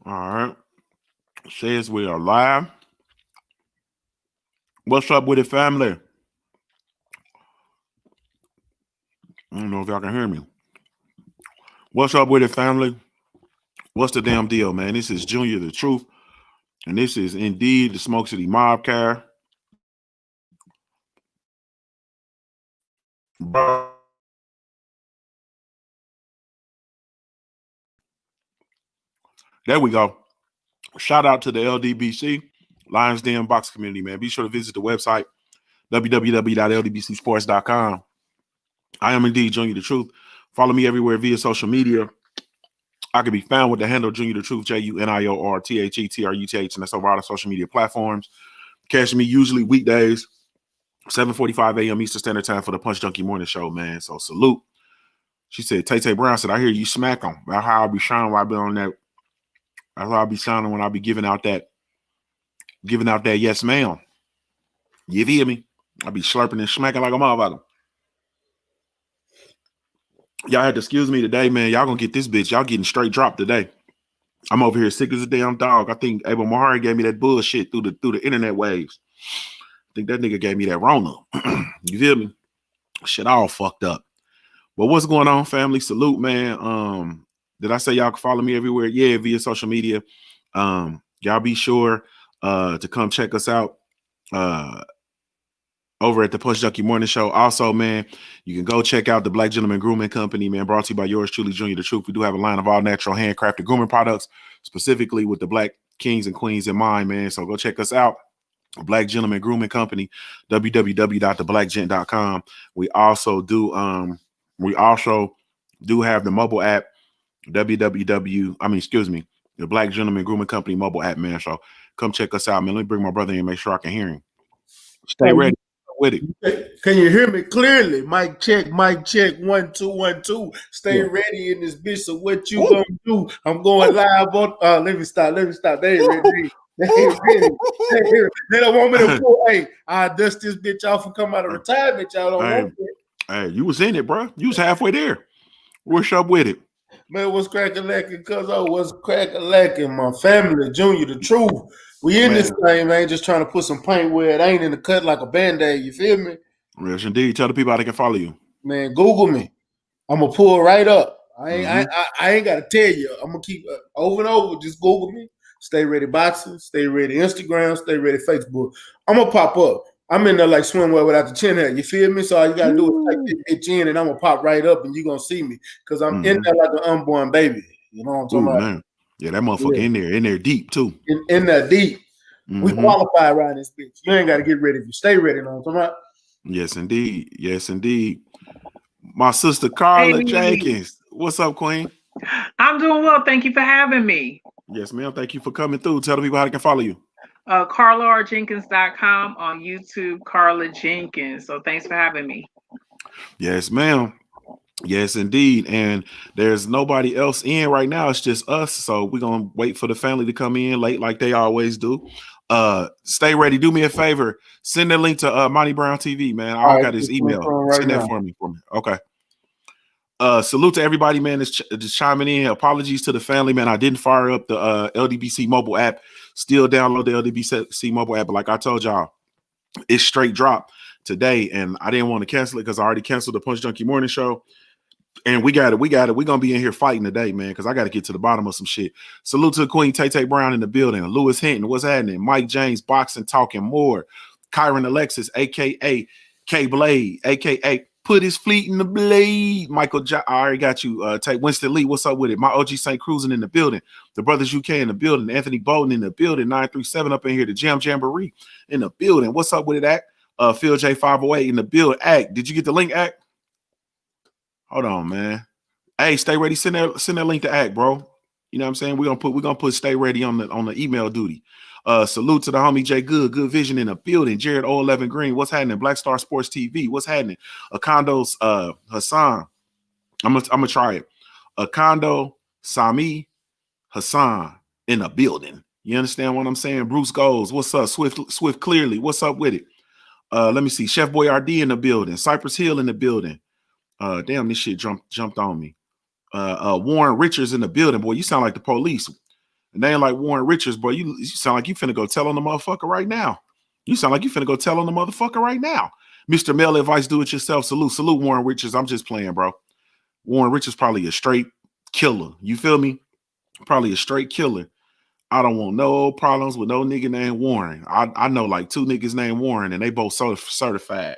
All right. Says we are live. What's up with it, family? I don't know if y'all can hear me. What's up with it, family? What's the damn deal, man? This is Junior the Truth, and this is indeed the Smoke City Mobcast. There we go. Shout out to the LDBC, Lions Den Box community, man. Be sure to visit the website, www.ldbcsports.com. I am indeed Junior the Truth. Follow me everywhere via social media. I can be found with the handle Junior the Truth, JUNIORTHETRUTH, and that's over all the social media platforms. Catch me usually weekdays, 7:45 a.m. Eastern Standard Time for the Punch Junkie Morning Show, man. So salute. She said, Tay Brown said, I hear you smack them. That's how I'll be shining while I be on that. That's how I'll be shining when I'll be giving out that yes, ma'am. You hear me? I'll be slurping and smacking like a motherfucker. Y'all had to excuse me today, man. Y'all gonna get this bitch. Y'all getting straight dropped today. I'm over here sick as a damn dog. I think Abel Mahari gave me that bullshit through the internet waves. I think that nigga gave me that Rona. You feel me? Shit all fucked up. But what's going on, family? Salute, man. Did I say y'all can follow me everywhere? Yeah, via social media. Y'all be sure to come check us out over at the Punch Junkie Morning Show. Also, man, you can go check out the Black Gentleman Grooming Company, man, brought to you by yours truly, Junior the Truth. We do have a line of all natural handcrafted grooming products, specifically with the Black kings and queens in mind, man. So go check us out. Black Gentleman Grooming Company, www.theblackgent.com. We also do have the mobile app, the Black Gentleman Grooming Company mobile app, man. So come check us out, man. Let me bring my brother in and make sure I can hear him. Stay ready with it. Can you hear me clearly? Mic check, 1 2 1 2. Stay ready in this bitch. So what you gonna do? I'm going live on let me stop. They ain't ready. They don't want me to pull. Hey, I dust this bitch off and come out of retirement. Y'all don't want it. Hey, you was in it, bro. You was halfway there. What's up with it? Man, what's cracking lacking? Cuz what's cracking lacking? My family, Junior the Truth. We in this thing, man, just trying to put some paint where it ain't in the cut like a Band-Aid. You feel me? Yes, indeed. Tell the people how they can follow you. Man, Google me. I'm going to pull right up. I ain't got to tell you. I'm going to keep over and over. Just Google me. Stay Ready Boxing. Stay Ready Instagram. Stay Ready Facebook. I'm going to pop up. I'm in there like swimwear without the chin hair. You feel me? So all you got to do is type this bitch in and I'm going to pop right up and you're going to see me because I'm in there like an unborn baby. You know what I'm talking about? Man. Yeah, that motherfucker in there deep too. In there deep. We qualify around this bitch. You ain't got to get ready if you stay ready. You know what I'm talking about? Yes, indeed. Yes, indeed. My sister Carla Jenkins. What's up, Queen? I'm doing well. Thank you for having me. Yes, ma'am. Thank you for coming through. Tell the people how they can follow you. CarlaRJenkins.com, on YouTube, Carla Jenkins. So thanks for having me. Yes, ma'am. Yes, indeed. And there's nobody else in right now. It's just us. So we're going to wait for the family to come in late like they always do. Stay ready. Do me a favor. Send that link to Monty Brown TV, man. I got his email. Send that for me. Okay. Salute to everybody, man, that's just chiming in. Apologies to the family, man. I didn't fire up the LDBC mobile app. Still download the LDBC mobile app. But like I told y'all, it's straight drop today. And I didn't want to cancel it because I already canceled the Punch Junkie Morning Show. And we got it. We're going to be in here fighting today, man, because I got to get to the bottom of some shit. Salute to Queen Tay Brown in the building. Lewis Hinton, what's happening? Mike James, boxing, talking more. Kyron Alexis, a.k.a. K-Blade, a.k.a. Put his fleet in the blade. Michael, I already got you. Winston Lee, what's up with it? My OG St. Cruzin in the building. The Brothers UK in the building. Anthony Bolden in the building. 937 up in here. The Jam Jamboree in the building. What's up with it, Act? Phil J508 in the building. Act, did you get the link, Act? Hold on, man. Hey, stay ready. Send that link to Act, bro. You know what I'm saying? We're gonna put stay ready on the email duty. Salute to the homie Jay Good Vision in the building. Jared 011 Green, what's happening? Black Star Sports TV, what's happening? Akondo Hassan. I'm gonna try it. Akondo Sami Hassan in the building. You understand what I'm saying? Bruce Goals, what's up? Swift Clearly, what's up with it? Let me see. Chef Boy RD in the building. Cypress Hill in the building. Damn, this shit jumped on me. Warren Richards in the building. Boy, you sound like the police. a name like Warren Richards, bro, you sound like you finna go tell on the motherfucker right now. You sound like you finna go tell on the motherfucker right now. Mr. Male Advice, do it yourself. Salute Warren Richards. I'm just playing, bro. Warren Richards probably a straight killer. You feel me? Probably a straight killer. I don't want no problems with no nigga named Warren. I know like 2 niggas named Warren, and they both certified,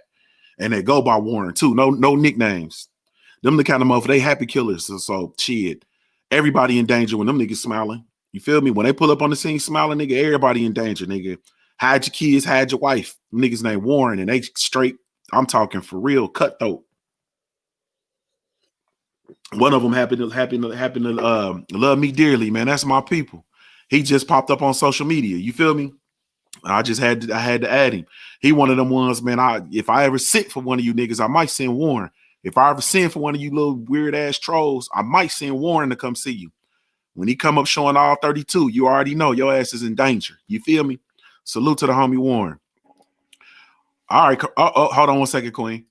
and they go by Warren too. No nicknames. Them the kind of motherfucker, they happy killers. So shit, everybody in danger when them niggas smiling. You feel me? When they pull up on the scene smiling, nigga, everybody in danger, nigga. Hide your kids, hide your wife. Them niggas named Warren, and they straight. I'm talking for real, cutthroat. One of them happened to love me dearly, man. That's my people. He just popped up on social media. You feel me? I had to add him. He one of them ones, man. If I ever sit for one of you niggas, I might send Warren. If I ever send for one of you little weird ass trolls, I might send Warren to come see you. When he come up showing all 32, you already know your ass is in danger. You feel me? Salute to the homie Warren. All right. Hold on one second, Queen.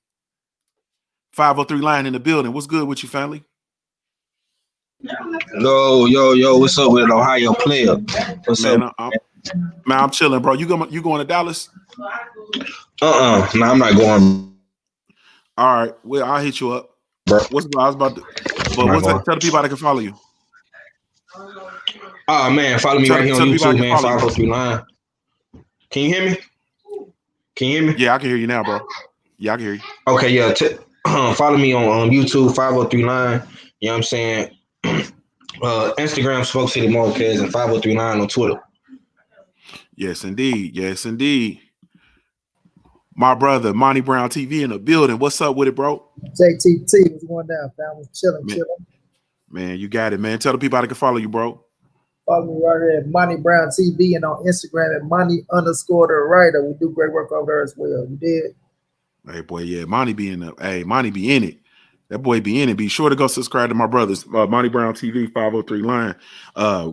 503 line in the building. What's good with you, family? Yo, what's up with an Ohio player? What's up? I'm chilling, bro. You going to Dallas? No, I'm not going. All right. Well, I'll hit you up. Bro. I was about to, but tell the people how they can follow you. Oh man, follow me right here on YouTube, man. 503 line. Can you hear me? Yeah, I can hear you now, bro. Yeah, I can hear you. Okay, yeah. Follow me on YouTube, 503 line. You know what I'm saying? Instagram, Smoke City Mobcast, and 503 line on Twitter. Yes, indeed. My brother, Monty Brown TV in the building. What's up with it, bro? JTT, what's going down, family? Chilling. Man, you got it, man. Tell the people how they can follow you, bro. Follow me right here at Monty Brown TV and on Instagram at Monty_the writer. We do great work over there as well. You did? Hey, boy, yeah. Monty be in it. That boy be in it. Be sure to go subscribe to my brothers, Monty Brown TV, 503 line.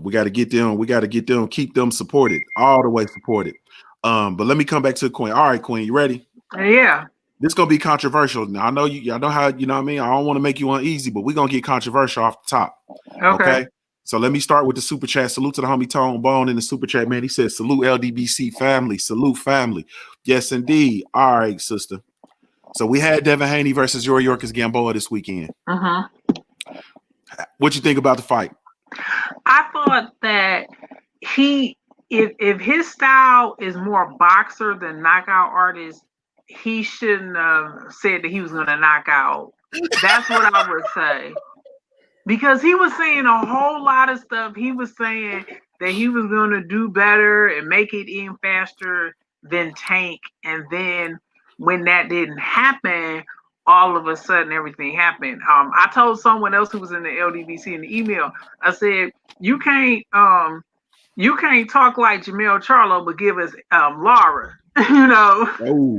We got to get them. Keep them supported, all the way supported. But let me come back to the Queen. All right, Queen, you ready? Yeah. This gonna be controversial. Now I know y'all know how, you know what I mean? I don't want to make you uneasy, but we're gonna get controversial off the top. Okay. So let me start with the super chat. Salute to the homie Tone Bone in the super chat, man. He said, salute LDBC family, salute family. Yes, indeed. All right, sister. So we had Devin Haney versus Roy Yorkers Gamboa this weekend. What you think about the fight? I thought that if his style is more boxer than knockout artist, he shouldn't have said that he was going to knock out. That's what I would say. Because he was saying a whole lot of stuff. He was saying that he was going to do better and make it in faster than Tank. And then when that didn't happen, all of a sudden everything happened. I told someone else who was in the LDBC in the email, I said, you can't talk like Jamel Charlo, but give us Laura. You know,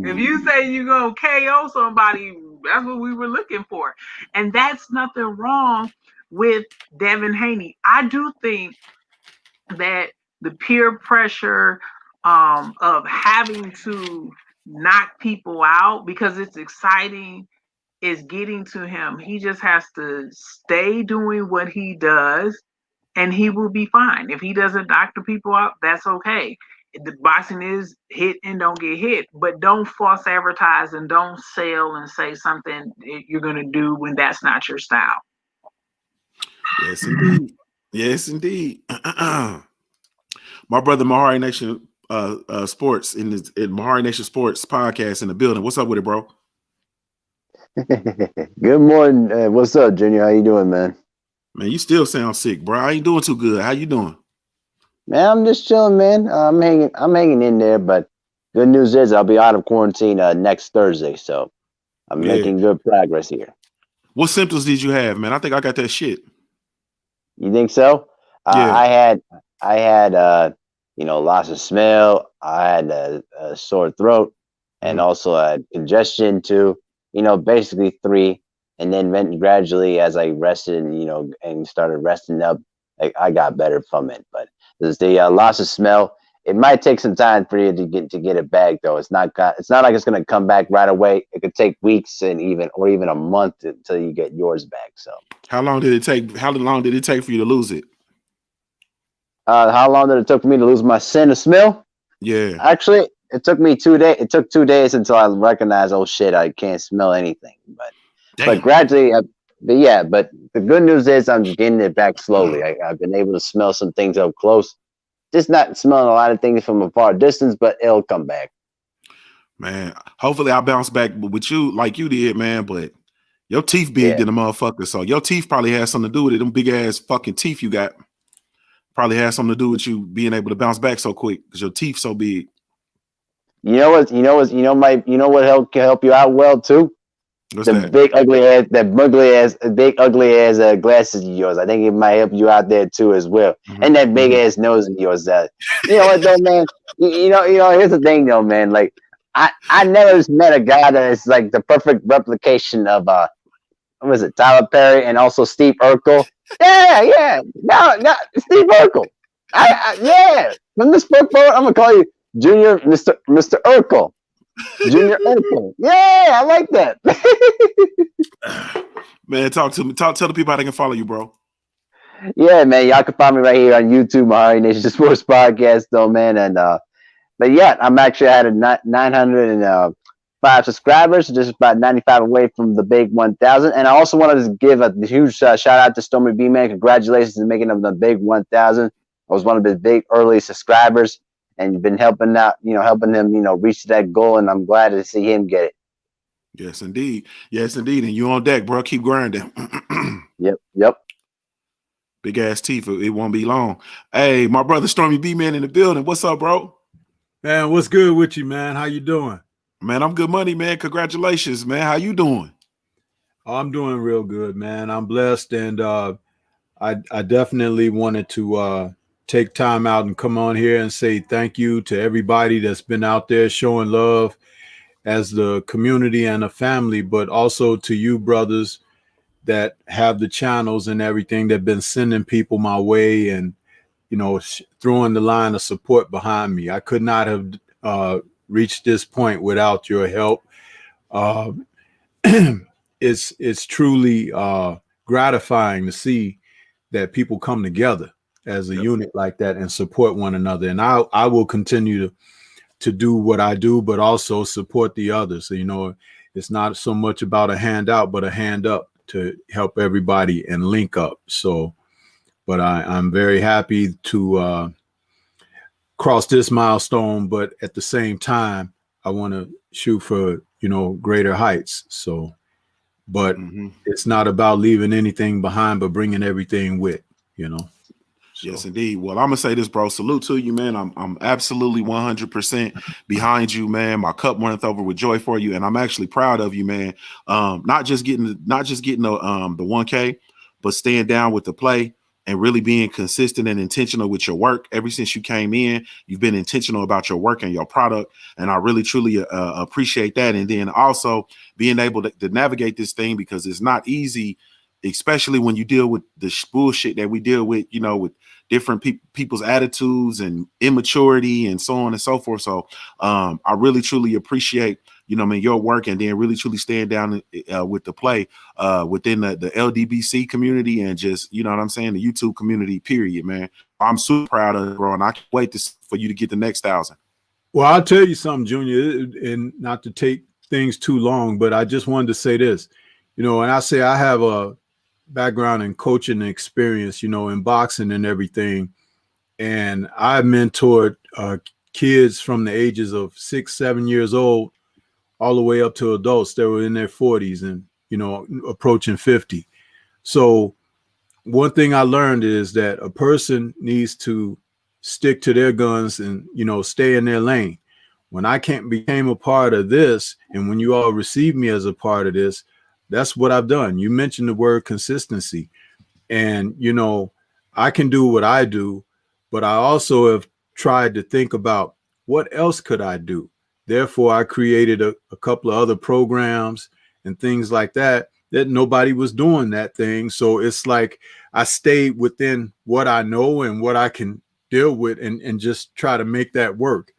if you say you're gonna KO somebody, that's what we were looking for. And that's nothing wrong with Devin Haney. I do think that the peer pressure of having to knock people out because it's exciting is getting to him. He just has to stay doing what he does and he will be fine. If he doesn't knock the people out, that's okay. The boxing is hit and don't get hit, but don't false advertise and don't sell and say something you're going to do when that's not your style. Yes, indeed. Yes, indeed. My brother Mahari Nation Sports in Mahari Nation Sports podcast in the building. What's up with it, bro? Good morning. What's up, Junior? How you doing, man? Man, you still sound sick, bro. I ain't doing too good. How you doing? Man, I'm just chilling, man. I'm hanging in there, but good news is I'll be out of quarantine next Thursday, so I'm making good progress here. What symptoms did you have, man? I think I got that shit. You think so? Yeah. I had loss of smell. I had a sore throat, and also had congestion too. Basically 3. And then went gradually as I rested, and started resting up, I got better from it. But there's the loss of smell. It might take some time for you to get it back, though. It's not like it's gonna come back right away. It could take weeks and even a month until you get yours back. So how long did it take? How long did it take for you to lose it? how long did it took for me to lose my sense of smell? Yeah. Actually, it took me 2 days. It took 2 days until I recognized, oh shit, I can't smell anything. But gradually, but the good news is I'm getting it back slowly. I've been able to smell some things up close, just not smelling a lot of things from a far distance, but it'll come back. Man, hopefully I bounce back with you like you did, man. But your teeth big than a motherfucker, so your teeth probably has something to do with it. Them big ass fucking teeth you got probably has something to do with you being able to bounce back so quick because your teeth so big. You know what? You know what can help you out well too. What's that? Big ugly ass glasses of yours. I think it might help you out there too as well. Mm-hmm. And that big ass nose of yours. You know what though, man? You know. Here's the thing though, man. Like I never met a guy that is like the perfect replication of what was it, Tyler Perry and also Steve Urkel. Yeah. No, Steve Urkel. Yeah. From this point forward, I'm gonna call you Junior Mr. Urkel. Junior Urkel. Yeah, I like that. Man, talk to me. Tell the people how they can follow you, bro. Yeah, man. Y'all can find me right here on YouTube, Mahari Nation Sports Podcast, though, man. And but yeah, I'm actually at 905 subscribers, just about 95 away from the big 1,000. And I also wanted to give a huge shout out to Stormy B, man. Congratulations on making of the big 1,000. I was one of his big early subscribers, and you've been helping him, reach that goal. And I'm glad to see him get it. Yes, indeed. And you on deck, bro. Keep grinding. Yep. Big ass teeth. It won't be long. Hey, my brother Stormy B, man, in the building. What's up, bro? Man, what's good with you, man? How you doing? Man, I'm good money, man. Congratulations, man. How you doing? Oh, I'm doing real good, man. I'm blessed, and I definitely wanted to take time out and come on here and say thank you to everybody that's been out there showing love as the community and a family, but also to you brothers that have the channels and everything that been sending people my way and, throwing the line of support behind me. I could not have reached this point without your help. It's truly gratifying to see that people come together as a unit like that and support one another. And I will continue to do what I do, but also support the others. So, it's not so much about a handout, but a hand up to help everybody and link up. So, but I'm very happy to cross this milestone, but at the same time, I want to shoot for, greater heights. So, but it's not about leaving anything behind, but bringing everything with, So. Yes, indeed. Well, I'm gonna say this, bro. Salute to you, man. I'm absolutely 100% behind you, man. My cup runneth over with joy for you, and I'm actually proud of you, man. Not just getting the 1K, but staying down with the play and really being consistent and intentional with your work. Ever since you came in, you've been intentional about your work and your product, and I really truly appreciate that. And then also being able to navigate this thing, because it's not easy, especially when you deal with the bullshit that we deal with, with different people's attitudes and immaturity and so on and so forth. So I really, truly appreciate, your work, and then really, truly staying down with the play within the LDBC community and just, the YouTube community, period, man. I'm super proud of it, bro, and I can't wait for you to get the next 1,000. Well, I'll tell you something, Junior, and not to take things too long, but I just wanted to say this, and I say I have a background in coaching and experience, in boxing and everything. And I mentored kids from the ages of 6, 7 years old, all the way up to adults that were in their 40s and, approaching 50. So one thing I learned is that a person needs to stick to their guns and, stay in their lane. When I became a part of this, and when you all received me as a part of this, that's what I've done. You mentioned the word consistency, and, I can do what I do, but I also have tried to think about what else could I do? Therefore, I created a couple of other programs and things like that nobody was doing that thing. So it's like I stayed within what I know and what I can deal with and just try to make that work.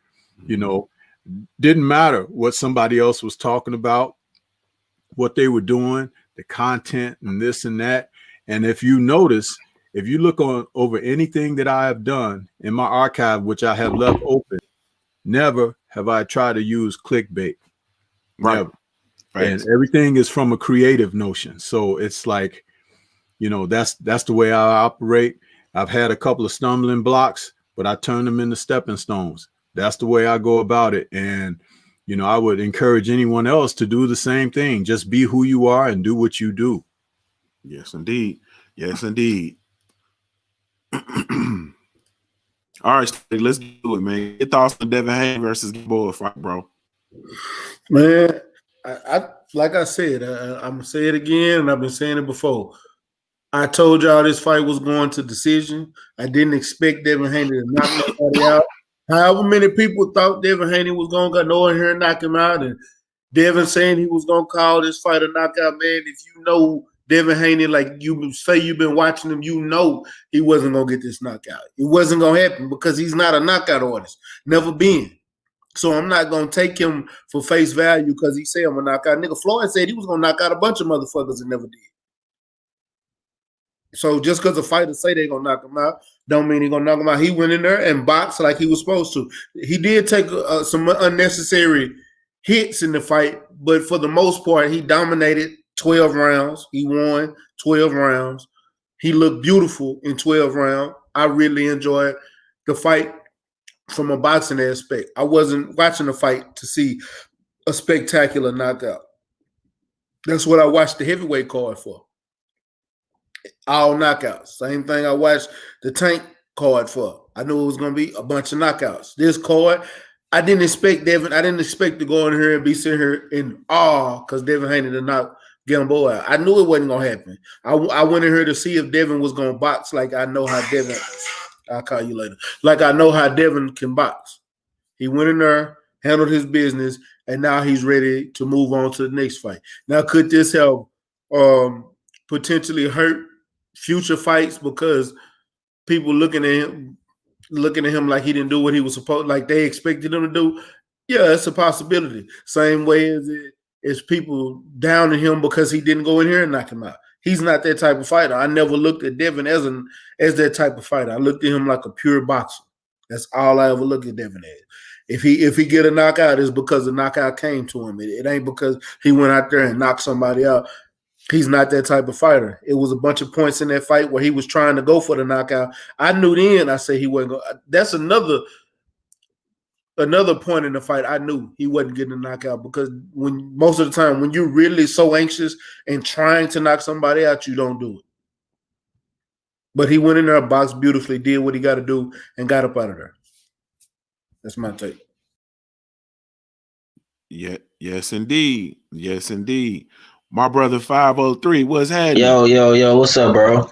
Didn't matter what somebody else was talking about, what they were doing, the content and this and that. And if you notice, if you look on over anything that I have done in my archive, which I have left open, never have I tried to use clickbait. Right. Never. Facts. And everything is from a creative notion. So it's like, that's the way I operate. I've had a couple of stumbling blocks, but I turn them into stepping stones. That's the way I go about it. And, I would encourage anyone else to do the same thing. Just be who you are and do what you do. Yes, indeed. Yes, indeed. All right, let's do it, man. Your thoughts on Devin Haney versus Gamboa fight, bro? Man, I like I said, I'm gonna say it again, and I've been saying it before. I told y'all this fight was going to decision. I didn't expect Devin Haney to knock nobody out. However many people thought Devin Haney was gonna go in here and knock him out, and Devin saying he was gonna call this fight a knockout, man. If you know Devin Haney, like you say you've been watching him, he wasn't gonna get this knockout. It wasn't gonna happen because he's not a knockout artist. Never been. So I'm not gonna take him for face value because he said I'm gonna knock out. Nigga Floyd said he was gonna knock out a bunch of motherfuckers and never did. So just because a fighter say they're gonna knock him out, don't mean he's gonna knock him out. He went in there and boxed like he was supposed to. He did take some unnecessary hits in the fight, but for the most part, he dominated 12 rounds. He won 12 rounds. He looked beautiful in 12 rounds. I really enjoyed the fight from a boxing aspect. I wasn't watching the fight to see a spectacular knockout. That's what I watched the heavyweight card for. All knockouts. Same thing I watched the Tank card for. I knew it was going to be a bunch of knockouts. This card, I didn't expect to go in here and be sitting here in awe because Devin Haney to knock Gamboa out. I knew it wasn't going to happen. I went in here to see if Devin was going to box like I know how Devin – I'll call you later. Like I know how Devin can box. He went in there, handled his business, and now he's ready to move on to the next fight. Now, could this help potentially hurt future fights because people looking at him like he didn't do what he was supposed, like they expected him to do? Yeah, it's a possibility. Same way as people downing him because he didn't go in here and knock him out. He's not that type of fighter. I never looked at Devin as that type of fighter. I looked at him like a pure boxer. That's all I ever looked at Devin as. If he get a knockout, it's because the knockout came to him. It ain't because he went out there and knocked somebody out. He's not that type of fighter. It was a bunch of points in that fight where he was trying to go for the knockout. I knew then. I said he wasn't going. That's another point in the fight. I knew he wasn't getting a knockout because when most of the time when you're really so anxious and trying to knock somebody out, you don't do it. But he went in there, boxed beautifully, did what he got to do, and got up out of there. That's my take. Yeah, yes, indeed. Yes, indeed. My brother 503, what's happening? Yo, what's up, bro?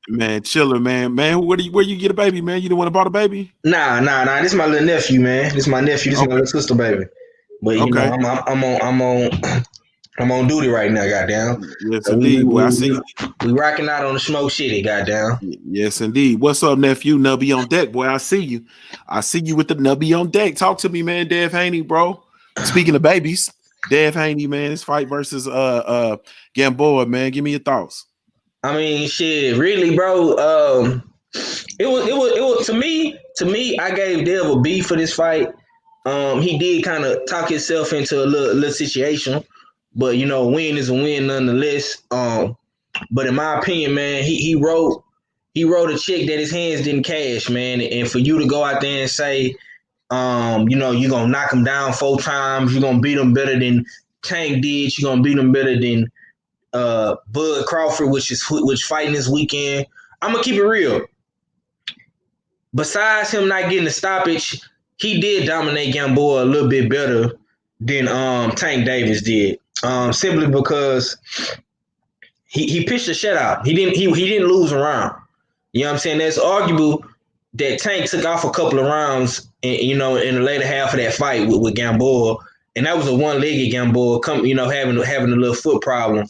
Man, chilling, man. Man, where you get a baby, man? You the one that bought a baby? Nah. This is my little nephew, man. This is my nephew. This is my little sister, baby. But you know, I'm on duty right now, goddamn. Yes, So indeed. Boy, I see. We rocking out on the smoke shitty, goddamn. Yes, indeed. What's up, nephew? Nubby on deck, boy. I see you. I see you with the nubby on deck. Talk to me, man. Dev Haney, bro. Speaking of babies, Dev Haney, man. This fight versus Gamboa, man. Give me your thoughts. I mean, shit, really, bro. It was to me. I gave Dev a B for this fight. He did kind of talk himself into a little situation, but you know, a win is a win nonetheless. But in my opinion, man, he wrote a check that his hands didn't cash, man. And for you to go out there and say, you know, you're gonna knock him down 4 times, you're gonna beat him better than Tank did, you're gonna beat him better than Bud Crawford, which fighting this weekend. I'm gonna keep it real. Besides him not getting the stoppage, he did dominate Gamboa a little bit better than Tank Davis did. Simply because he pitched a shutout. He didn't lose a round. You know what I'm saying? That's arguable that Tank took off a couple of rounds in the later half of that fight with Gamboa, and that was a one-legged Gamboa having a little foot problem.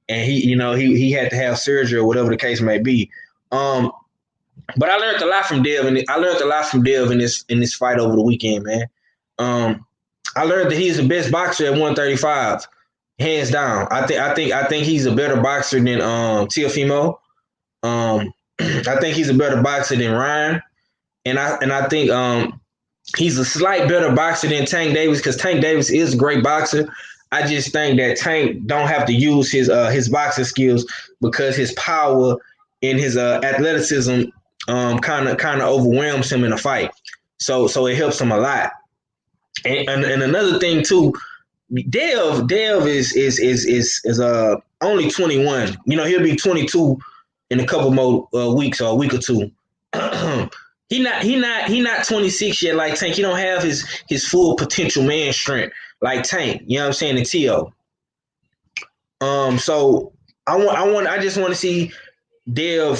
And he had to have surgery or whatever the case may be. But I learned a lot from Dev, in this fight over the weekend, man. I learned that he's the best boxer at 135, hands down. I think he's a better boxer than Teofimo. I think he's a better boxer than Ryan, and I think he's a slight better boxer than Tank Davis because Tank Davis is a great boxer. I just think that Tank don't have to use his boxing skills because his power and his athleticism kind of overwhelms him in a fight. So it helps him a lot. And another thing too, Dev is only 21. You know, he'll be 22 in a couple more weeks or a week or two. He not 26 yet like Tank. He don't have his full potential man strength like Tank. You know what I'm saying? And T.O. So I just want to see Dev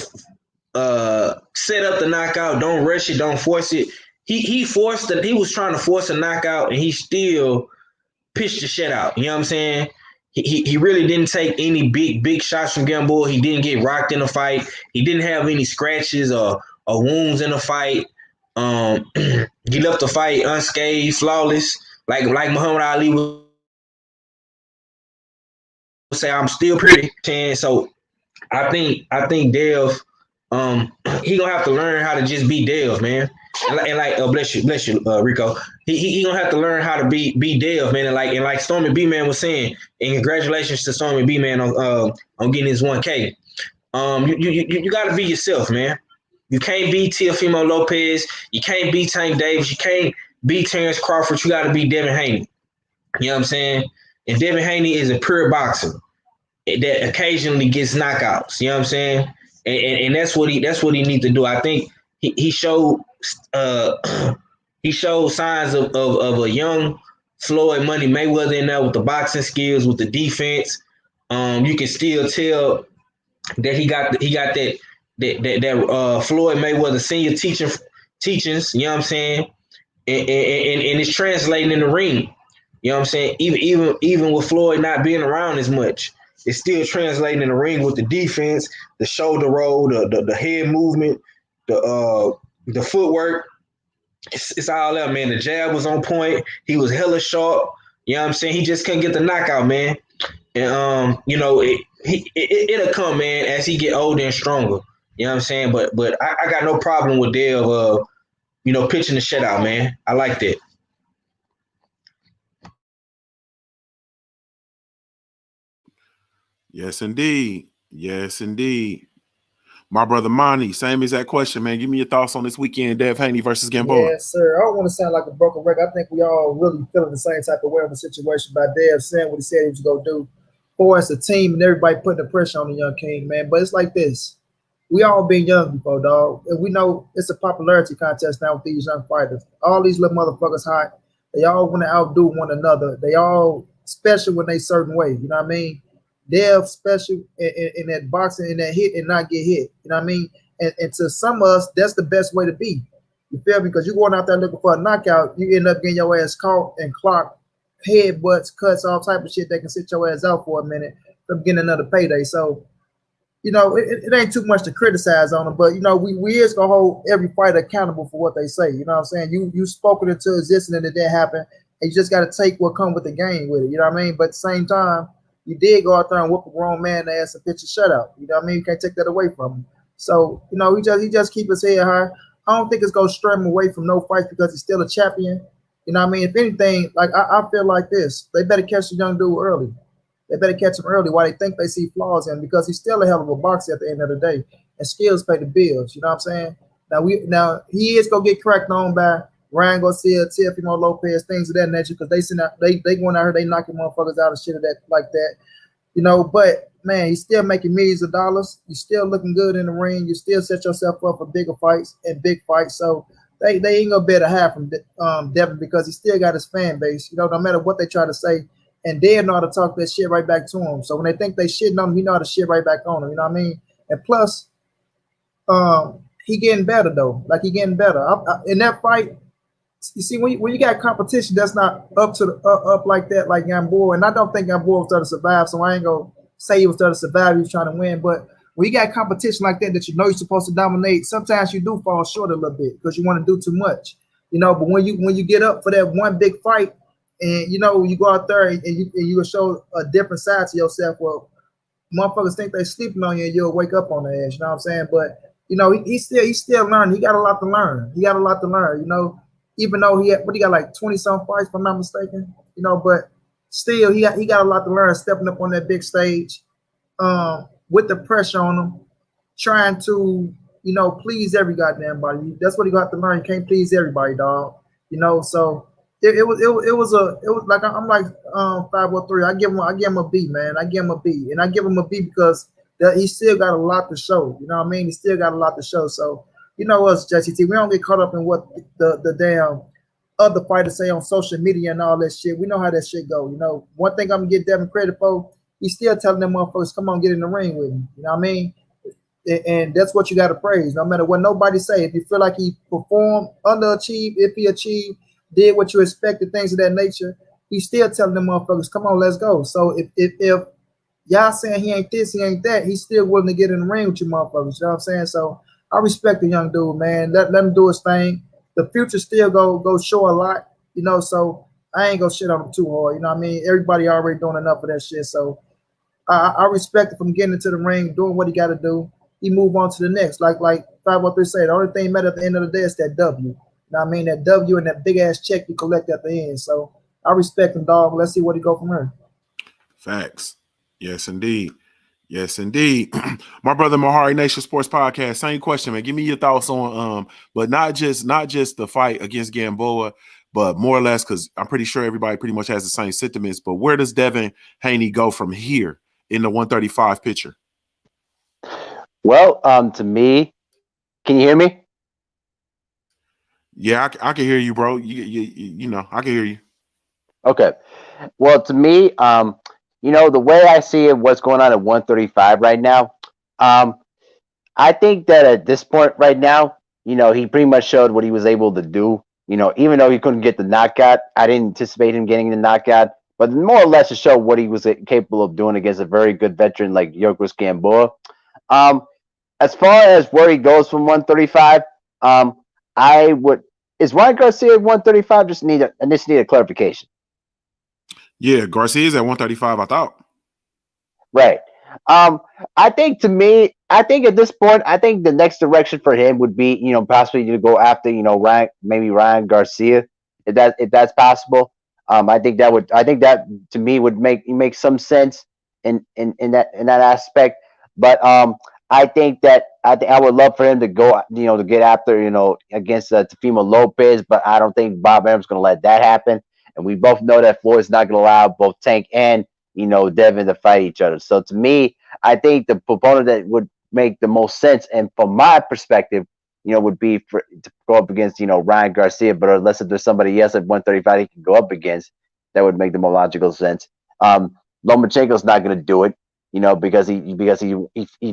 set up the knockout. Don't rush it. Don't force it. He was trying to force a knockout and he still pitched the shit out. You know what I'm saying? He really didn't take any big shots from Gamboa. He didn't get rocked in the fight. He didn't have any scratches or wounds in the fight. He left the fight unscathed, flawless. Like Muhammad Ali would say, I'm still pretty. And so I think Dev, he gonna have to learn how to just be Dev, man. And like bless you, Rico. He gonna have to learn how to be Dev, man. And like Stormy B Man was saying, and congratulations to Stormy B Man on getting his 1K. You gotta be yourself, man. You can't be Teofimo Lopez. You can't be Tank Davis. You can't be Terrence Crawford. You gotta be Devin Haney. You know what I'm saying? And Devin Haney is a pure boxer that occasionally gets knockouts. You know what I'm saying? And that's what he needs to do. I think he showed signs of a young Floyd Money Mayweather in there with the boxing skills, with the defense. You can still tell that he got that Floyd Mayweather senior teachings. You know what I'm saying? And it's translating in the ring. You know what I'm saying? Even with Floyd not being around as much, it's still translating in the ring with the defense, the shoulder roll, the head movement, the footwork. It's all there, man. The jab was on point. He was hella sharp. You know what I'm saying? He just couldn't get the knockout, man. And you know, it'll come, man, as he get older and stronger. You know what I'm saying? But I got no problem with Dev, pitching the shit out, man. I like that. Yes, indeed. Yes, indeed. My brother Monty, same exact question, man. Give me your thoughts on this weekend, Dev Haney versus Gamboa. Yes, sir. I don't want to sound like a broken record. I think we all really feeling the same type of way of the situation by Dev saying what he said he was going to do for us, a team, and everybody putting the pressure on the young king, man. But it's like this. We all been young before, dog. And we know it's a popularity contest now with these young fighters. All these little motherfuckers hot. They all want to outdo one another. They all special when they certain way. You know what I mean? Dev special in that boxing, in that hit and not get hit. You know what I mean? And to some of us, that's the best way to be. You feel me? Because you're going out there looking for a knockout, you end up getting your ass caught and clocked, headbutts, cuts, all type of shit that can sit your ass out for a minute from getting another payday. So, you know, it ain't too much to criticize on them, but, you know, we is going to hold every fighter accountable for what they say. You know what I'm saying? You spoke it into existence and it didn't happen. And you just got to take what comes with the game with it. You know what I mean? But at the same time, you did go out there and whoop a grown man ass and pitch a shutout. You know what I mean? You can't take that away from him. So, you know, he just keep his head high. I don't think it's going to stray him away from no fights because he's still a champion. You know what I mean? If anything, like I feel like this. They better catch the young dude early. They better catch him early while they think they see flaws in him because he's still a hell of a boxer at the end of the day. And skills pay the bills. You know what I'm saying? Now he is going to get cracked on by Ryan Garcia, Teofimo Lopez, things of that nature, because they going out here, they knocking motherfuckers out of shit of that like that, you know. But man, he's still making millions of dollars. You're still looking good in the ring. You still set yourself up for bigger fights and big fights. So they ain't gonna better have from Devin because he still got his fan base. You know, no matter what they try to say, and they know how to talk that shit right back to him. So when they think they shitting on him, he know how to shit right back on him. You know what I mean? And plus, he getting better though. Like he getting better. In that fight. You see, when you got competition that's not up to up like that, like Gamboa, and I don't think Gamboa was there to survive, so I ain't gonna say he was there to survive. He was trying to win, but when you got competition like that you know you're supposed to dominate, sometimes you do fall short a little bit because you want to do too much, you know. But when you get up for that one big fight, and you know you go out there and you will show a different side to yourself. Well, motherfuckers think they sleeping on you, and you'll wake up on their ass. You know what I'm saying? But You know, he's still learning. He got a lot to learn. He got a lot to learn. You know, even though he got like 20 some fights, if I'm not mistaken. You know, but still he got a lot to learn. Stepping up on that big stage, with the pressure on him, trying to please every goddamn body. That's what he got to learn. You can't please everybody, dog. You know, so it was like I'm like 503. I give him a B, man. I give him a B, and I give him a B because that he still got a lot to show. You know what I mean? He still got a lot to show. So you know us, Jesse T. We don't get caught up in what the damn other fighters say on social media and all that shit. We know how that shit go. You know, one thing I'm gonna get Devin credit for, he's still telling them motherfuckers, come on, get in the ring with me. You know what I mean? And that's what you got to praise, no matter what nobody say. If you feel like he performed, underachieved, if he achieved, did what you expected, things of that nature, he's still telling them motherfuckers, come on, let's go. So if y'all saying he ain't this, he ain't that, he's still willing to get in the ring with you motherfuckers. You know what I'm saying? So I respect the young dude, man. Let him do his thing. The future still go show a lot, you know, so I ain't gonna shit on him too hard. You know what I mean? Everybody already doing enough of that shit. So I respect it from getting into the ring, doing what he got to do. He move on to the next. Like 503 say, the only thing matter at the end of the day is that W. You know what I mean? That W and that big ass check you collect at the end. So I respect him, dog. Let's see what he go from here. Facts. Yes, indeed. Yes, indeed. My brother Mahari Nation Sports Podcast. Same question, man. Give me your thoughts on but not just the fight against Gamboa, but more or less, because I'm pretty sure everybody pretty much has the same sentiments. But where does Devin Haney go from here in the 135 picture? Well, to me, can you hear me? Yeah, I can hear you, bro. You know, I can hear you. Okay. Well, to me, the way I see it, what's going on at 135 right now, I think that at this point right now, he pretty much showed what he was able to do. Even though he couldn't get the knockout, I didn't anticipate him getting the knockout, but more or less to show what he was capable of doing against a very good veteran like Yorgos Gamboa. As far as where he goes from 135, I would. Is Ryan Garcia at 135? Just need a clarification. Yeah, Garcia's at 135, I thought. Right. I think at this point, I think the next direction for him would be, possibly to go after, Ryan Garcia, if that's possible. I think that to me would make some sense in that aspect. But I think I would love for him to go, to get after, against Teofimo Lopez, but I don't think Bob Arum's going to let that happen. And we both know that Floyd's not going to allow both Tank and Devin to fight each other. So to me, I think the proponent that would make the most sense, and from my perspective, would be to go up against, Ryan Garcia. But unless if there's somebody else at 135 he can go up against, that would make the more logical sense. Lomachenko's not going to do it, because he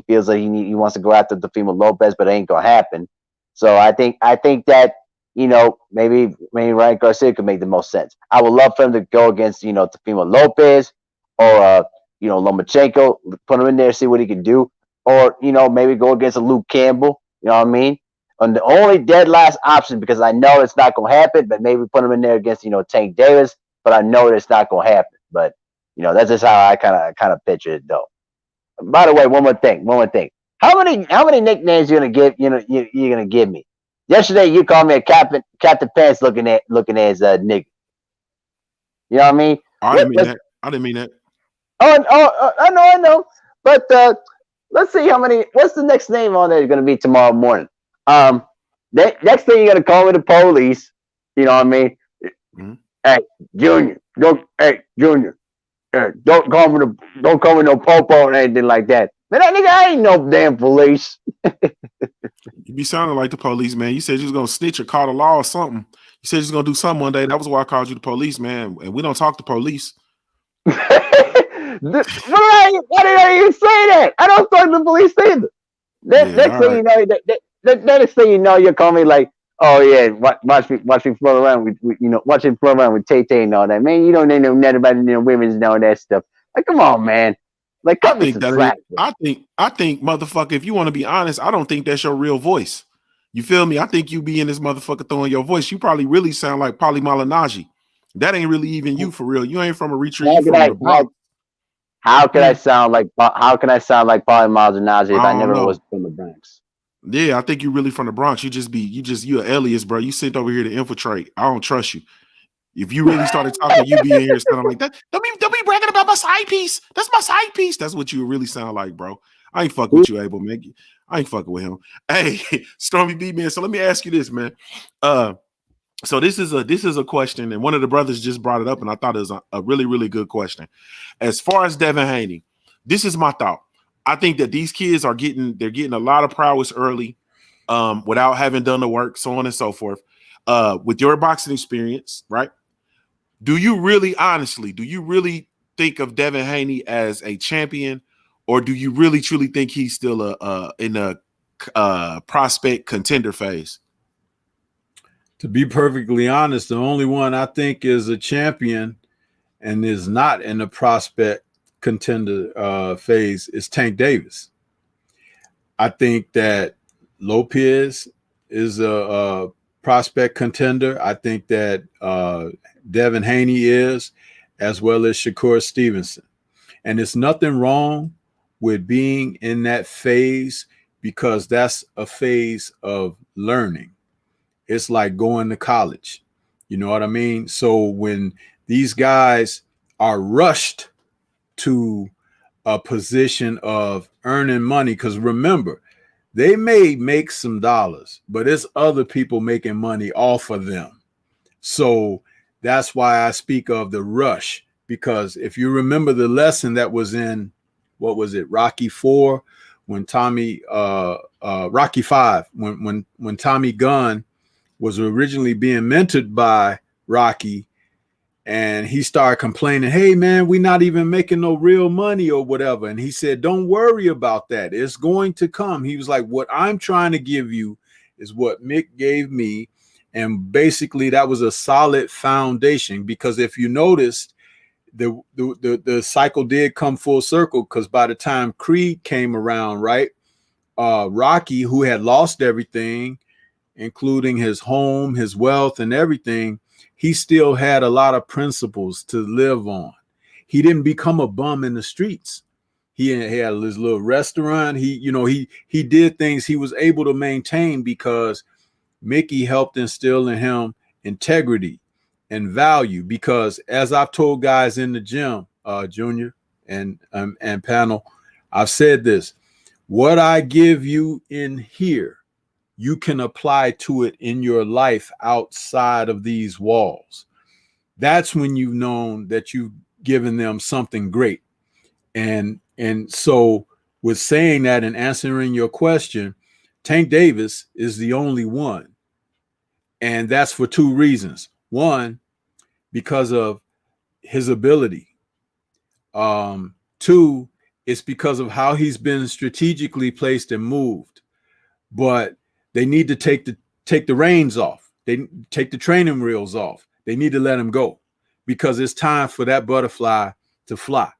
feels like he wants to go after Teofimo Lopez, but it ain't going to happen. So I think that maybe Ryan Garcia could make the most sense. I would love for him to go against, Teofimo Lopez or, Lomachenko, put him in there, see what he can do. Or, maybe go against a Luke Campbell, you know what I mean? And the only dead last option, because I know it's not going to happen, but maybe put him in there against, Tank Davis, but I know it's not going to happen. But, that's just how I kind of picture it, though. By the way, one more thing. How many nicknames you gonna give? You're gonna give me? Yesterday, you called me a Captain Pants looking as nigga. You know what I mean? I didn't mean that. I know. But let's see how many. What's the next name on there going to be tomorrow morning? Next thing you're gonna call me the police. You know what I mean? Mm-hmm. Hey, Junior, Junior. Don't call me no popo or anything like that. Man, that nigga, I ain't no damn police. You be sounding like the police, man. You said you was gonna snitch or call the law or something. You said you was gonna do something one day. That was why I called you the police, man. And we don't talk to police. Why did I even say that? I don't talk to the police either. Next thing you know, you call me like, oh yeah, watch me float around with watch him float around with Tay Tay and all that. Man, you don't know nothing about women's and all that stuff. Like, come on, man. Like, cut me some slack. I think, motherfucker, if you want to be honest, I don't think that's your real voice. You feel me? I think you be in this motherfucker throwing your voice. You probably really sound like Polly Malignaggi. That ain't really even you for real. You ain't from a retreat. You from the block. How can I sound like Polly Malignaggi if I never was from the Bronx? Yeah, I think you really from the Bronx. You're alias, bro. You sent over here to infiltrate. I don't trust you. If you really started talking, you be in here sounding like that. Don't be bragging about my side piece. That's my side piece. That's what you really sound like, bro. I ain't fucking with you, Abel, man. I ain't fucking with him. Hey, Stormy B, man. So let me ask you this, man. So this is a question, and one of the brothers just brought it up, and I thought it was a really, really good question. As far as Devin Haney, this is my thought. I think that these kids are getting a lot of prowess early, without having done the work, so on and so forth. With your boxing experience, right? Do you really think of Devin Haney as a champion, or do you really truly think he's still in a prospect contender phase? To be perfectly honest, the only one I think is a champion and is not in the prospect contender phase is Tank Davis. I think that Lopez is a prospect contender. I think that Devin Haney is, as well as Shakur Stevenson. And there's nothing wrong with being in that phase, because that's a phase of learning. It's like going to college. You know what I mean? So when these guys are rushed to a position of earning money, because remember, they may make some dollars, but it's other people making money off of them. So that's why I speak of the rush, because if you remember the lesson that was in, what was it, Rocky 4, when Rocky 5, when Tommy Gunn was originally being mentored by Rocky, and he started complaining, hey man, we're not even making no real money or whatever. And he said, don't worry about that. It's going to come. He was like, what I'm trying to give you is what Mick gave me. And basically that was a solid foundation, because if you noticed, the cycle did come full circle, because by the time Creed came around, right, Rocky, who had lost everything, including his home, his wealth, and everything, he still had a lot of principles to live on. He didn't become a bum in the streets. He had his little restaurant. He did things he was able to maintain because Mickey helped instill in him integrity and value. Because as I've told guys in the gym, Junior and panel, I've said this: what I give you in here, you can apply to it in your life outside of these walls. That's when you've known that you've given them something great. And so with saying that and answering your question, Tank Davis is the only one. And that's for two reasons. One, because of his ability. Two, it's because of how he's been strategically placed and moved. But they need to take the reins off. They take the training wheels off. They need to let him go, because it's time for that butterfly to fly.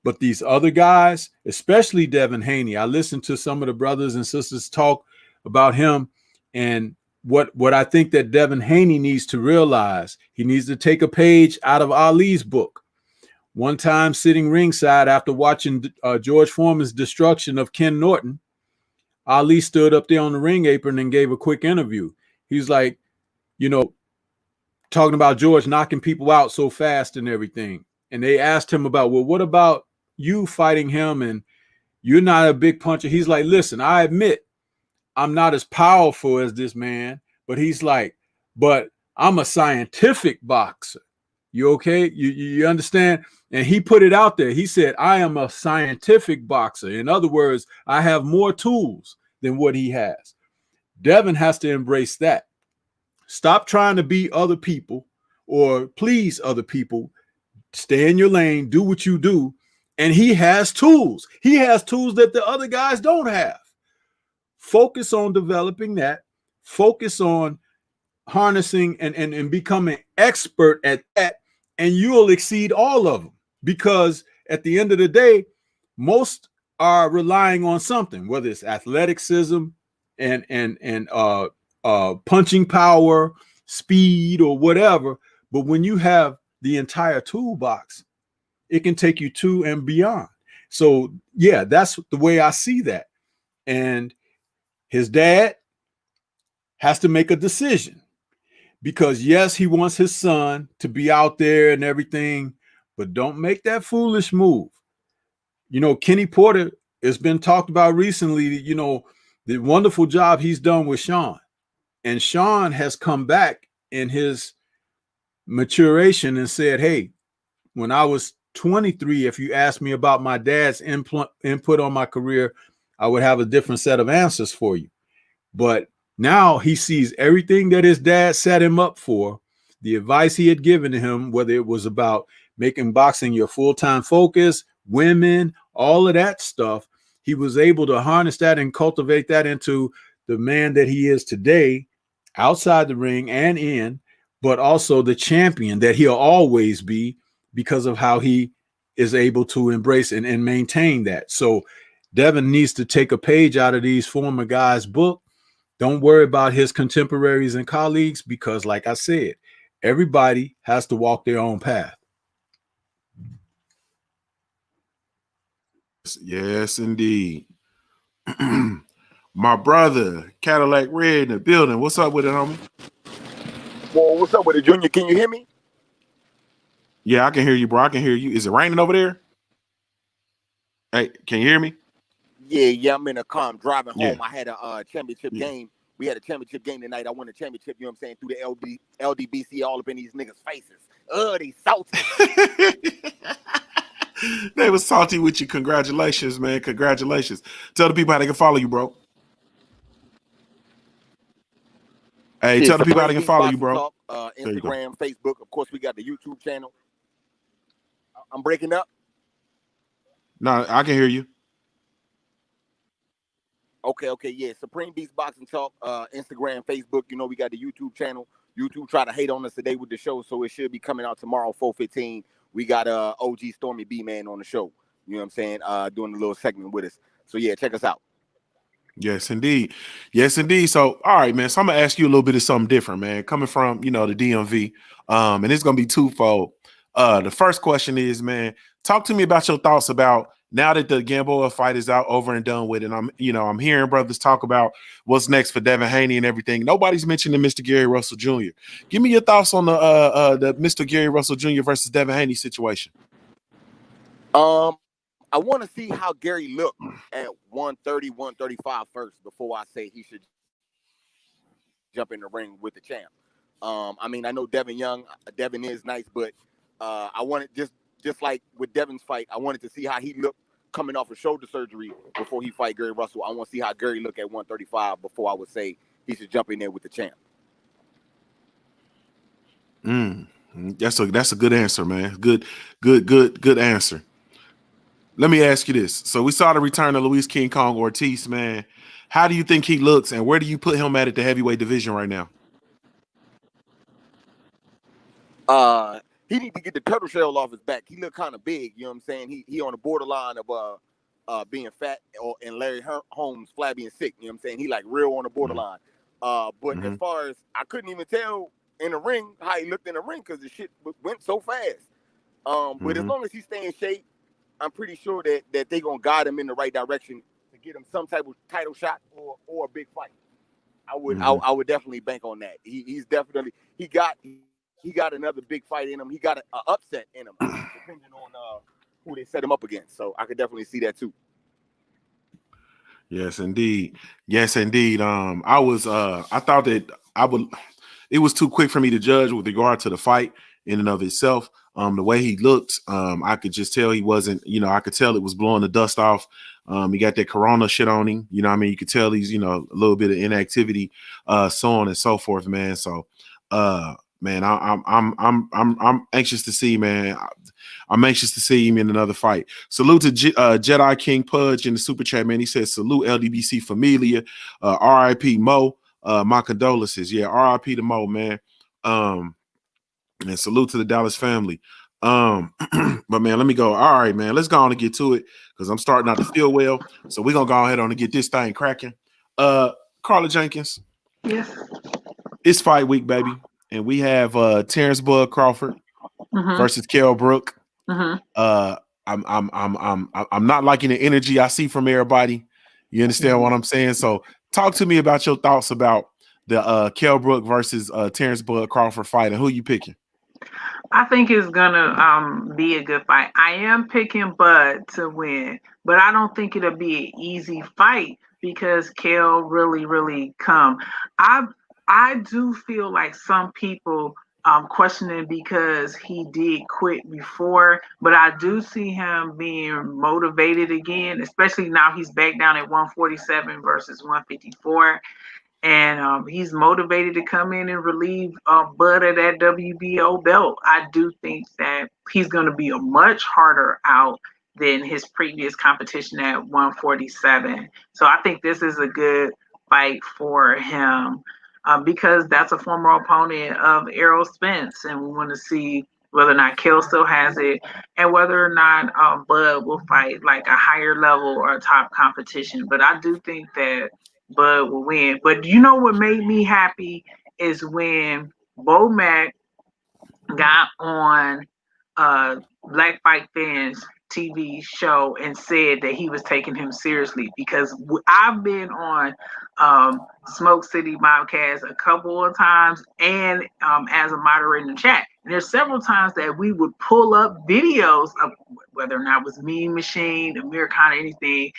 But these other guys, especially Devin Haney, I listened to some of the brothers and sisters talk about him, and what I think that Devin Haney needs to realize, he needs to take a page out of Ali's book. One time sitting ringside after watching George Foreman's destruction of Ken Norton, Ali stood up there on the ring apron and gave a quick interview. He's like, talking about George knocking people out so fast and everything. And they asked him about, well, what about you fighting him? And you're not a big puncher. He's like, listen, I admit I'm not as powerful as this man, but he's like, but I'm a scientific boxer. You okay? You understand? And he put it out there. He said, I am a scientific boxer. In other words, I have more tools than what he has. Devin has to embrace that. Stop trying to be other people or please other people. Stay in your lane, do what you do. And he has tools. He has tools that the other guys don't have. Focus on developing that. Focus on harnessing and becoming expert at that, and you'll exceed all of them. Because at the end of the day, most are relying on something, whether it's athleticism and punching power, speed, or whatever. But when you have the entire toolbox, it can take you to and beyond. So yeah, that's the way I see that. And his dad has to make a decision because, yes, he wants his son to be out there and everything, but don't make that foolish move. You know, Kenny Porter has been talked about recently, you know, the wonderful job he's done with Sean. And Sean has come back in his maturation and said, hey, when I was 23, if you asked me about my dad's input on my career, I would have a different set of answers for you. But now he sees everything that his dad set him up for, the advice he had given to him, whether it was about making boxing your full-time focus, women, all of that stuff. He was able to harness that and cultivate that into the man that he is today, outside the ring and in, but also the champion that he'll always be because of how he is able to embrace and maintain that. So Devin needs to take a page out of these former guys' book. Don't worry about his contemporaries and colleagues because, like I said, everybody has to walk their own path. Yes, indeed. My brother, Cadillac Red in the building. What's up with it, homie? Well, what's up with it, Junior? Can you hear me? Yeah, I can hear you, bro. I can hear you. Is it raining over there? Hey, can you hear me? Yeah, I'm in a car. I'm driving home. Yeah. I had a championship game. We had a championship game tonight. I won the championship, you know what I'm saying, through the LDBC all up in these niggas' faces. They salty. They was salty with you. Congratulations, man. Congratulations. Tell the people how they can follow you, bro. Hey, tell the people how they can follow you, bro. Talk, Instagram, Facebook. Of course, we got the YouTube channel. I'm breaking up. No, I can hear you. Okay, yeah. Supreme Beast Boxing Talk, Instagram, Facebook. You know, we got the YouTube channel. YouTube tried to hate on us today with the show, so it should be coming out tomorrow, 4:15. We got OG Stormy B-Man on the show. You know what I'm saying? Doing a little segment with us. So, yeah, check us out. Yes, indeed. Yes, indeed. So, all right, man. So I'm gonna ask you a little bit of something different, man. Coming from, you know, the DMV. And it's gonna be twofold. The first question is, man, talk to me about your thoughts about now that the Gamboa fight is out, over and done with, and I'm hearing brothers talk about what's next for Devin Haney and everything. Nobody's mentioning Mr. Gary Russell Jr. Give me your thoughts on the Mr. Gary Russell Jr. versus Devin Haney situation. I want to see how Gary looked at 130, 135 first before I say he should jump in the ring with the champ. I mean, I know Devin is nice, but I wanted just like with Devin's fight, I wanted to see how he looked coming off of shoulder surgery before he fight Gary Russell. I want to see how Gary looked at 135 before I would say he should jump in there with the champ. That's a good answer, man. Good answer. Let me ask you this. So we saw the return of Luis King Kong Ortiz, man. How do you think he looks, and where do you put him at the heavyweight division right now? He need to get the turtle shell off his back. He look kind of big, you know what I'm saying? He on the borderline of being fat and Larry Holmes flabby and sick, you know what I'm saying? He like real on the borderline. But as far as I couldn't even tell in the ring how he looked in the ring because the shit went so fast. But as long as he stay in shape, I'm pretty sure that they gonna guide him in the right direction to get him some type of title shot or a big fight. I would definitely bank on that. He got another big fight in him. He got an upset in him, depending on who they set him up against. So I could definitely see that too. Yes, indeed. Yes, indeed. I thought that it was too quick for me to judge with regard to the fight in and of itself. The way he looked, I could just tell he wasn't, I could tell it was blowing the dust off. He got that corona shit on him. You know what I mean? You could tell he's, a little bit of inactivity, so on and so forth, man. So, man, I'm anxious to see, man. I'm anxious to see him in another fight. Salute to Jedi King Pudge in the super chat, man. He says, salute LDBC Familia, RIP Mo. My condolences. Yeah, RIP to Mo, man. And salute to the Dallas family. But man, let me go. All right, man. Let's go on and get to it because I'm starting not to feel well. So we're gonna go ahead on and get this thing cracking. Carla Jenkins. Yes. It's fight week, baby. And we have Terrence Bud Crawford versus Kell Brook. I'm not liking the energy I see from everybody. You understand what I'm saying? So talk to me about your thoughts about the Kell Brook versus Terrence Bud Crawford fight, and who you picking? I think it's gonna be a good fight. I am picking Bud to win, but I don't think it'll be an easy fight because Kell really come. I do feel like some people questioning because he did quit before, but I do see him being motivated again, especially now he's back down at 147 versus 154. And he's motivated to come in and relieve Bud of that WBO belt. I do think that he's going to be a much harder out than his previous competition at 147. So I think this is a good fight for him because that's a former opponent of Errol Spence, and we want to see whether or not Kell still has it, and whether or not Bud will fight like a higher level or a top competition. But I do think that Bud will win. But you know what made me happy is when Bo Mack got on Black Fight Fans TV show and said that he was taking him seriously, because I've been on Smoke City Mobcast a couple of times and as a moderator in the chat. And there's several times that we would pull up videos of whether or not it was Mean Machine, Amir Khan, or anything.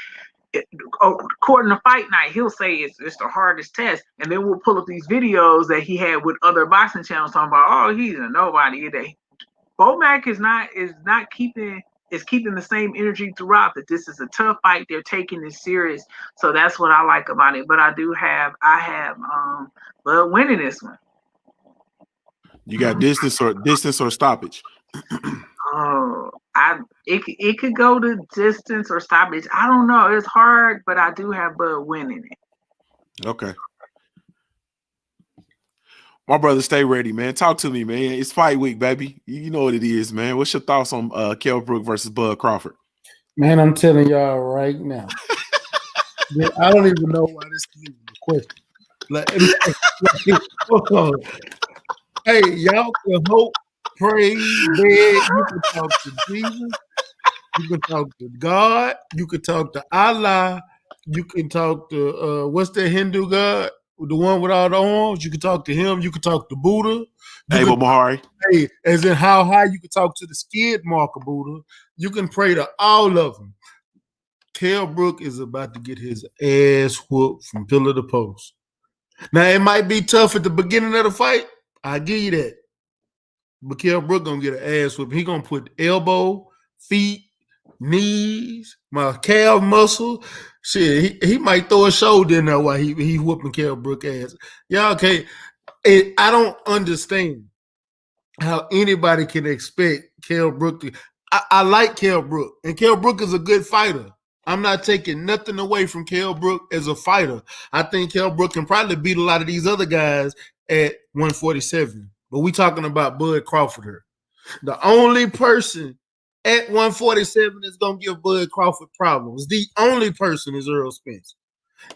According to Fight Night, he'll say it's the hardest test, and then we'll pull up these videos that he had with other boxing channels talking about, oh, he's a nobody today. Bomac is keeping the same energy throughout, that this is a tough fight, they're taking it serious. So that's what I like about it. But I have Bud winning this one. You got distance or stoppage? Oh, it could go to distance or stoppage. I don't know. It's hard, but I do have Bud winning it. Okay. My brother, stay ready, man. Talk to me, man. It's fight week, baby. You know what it is, man. What's your thoughts on Kell Brook versus Bud Crawford? Man, I'm telling y'all right now. I don't even know why this is even a question. Hey, y'all can hope, pray, beg. You can talk to Jesus. You can talk to God. You can talk to Allah. You can talk to what's that Hindu god? The one with all the arms. You can talk to him. You can talk to Buddha. Abel Mahari. Hey, as in how high you can talk to the skid marker Buddha. You can pray to all of them. Kell Brook is about to get his ass whooped from pillar to post. Now, it might be tough at the beginning of the fight. I give you that. But Kell Brook gonna get an ass whooping. He gonna put elbow, feet, knees, my calf muscle. Shit, he might throw a shoulder in there while he whooping Kell Brook ass. Y'all can't. I don't understand how anybody can expect Kell Brook to. I like Kell Brook, and Kell Brook is a good fighter. I'm not taking nothing away from Kell Brook as a fighter. I think Kell Brook can probably beat a lot of these other guys at 147. But we talking about Bud Crawford here. The only person at 147 is going to give Bud Crawford problems. The only person is Errol Spence.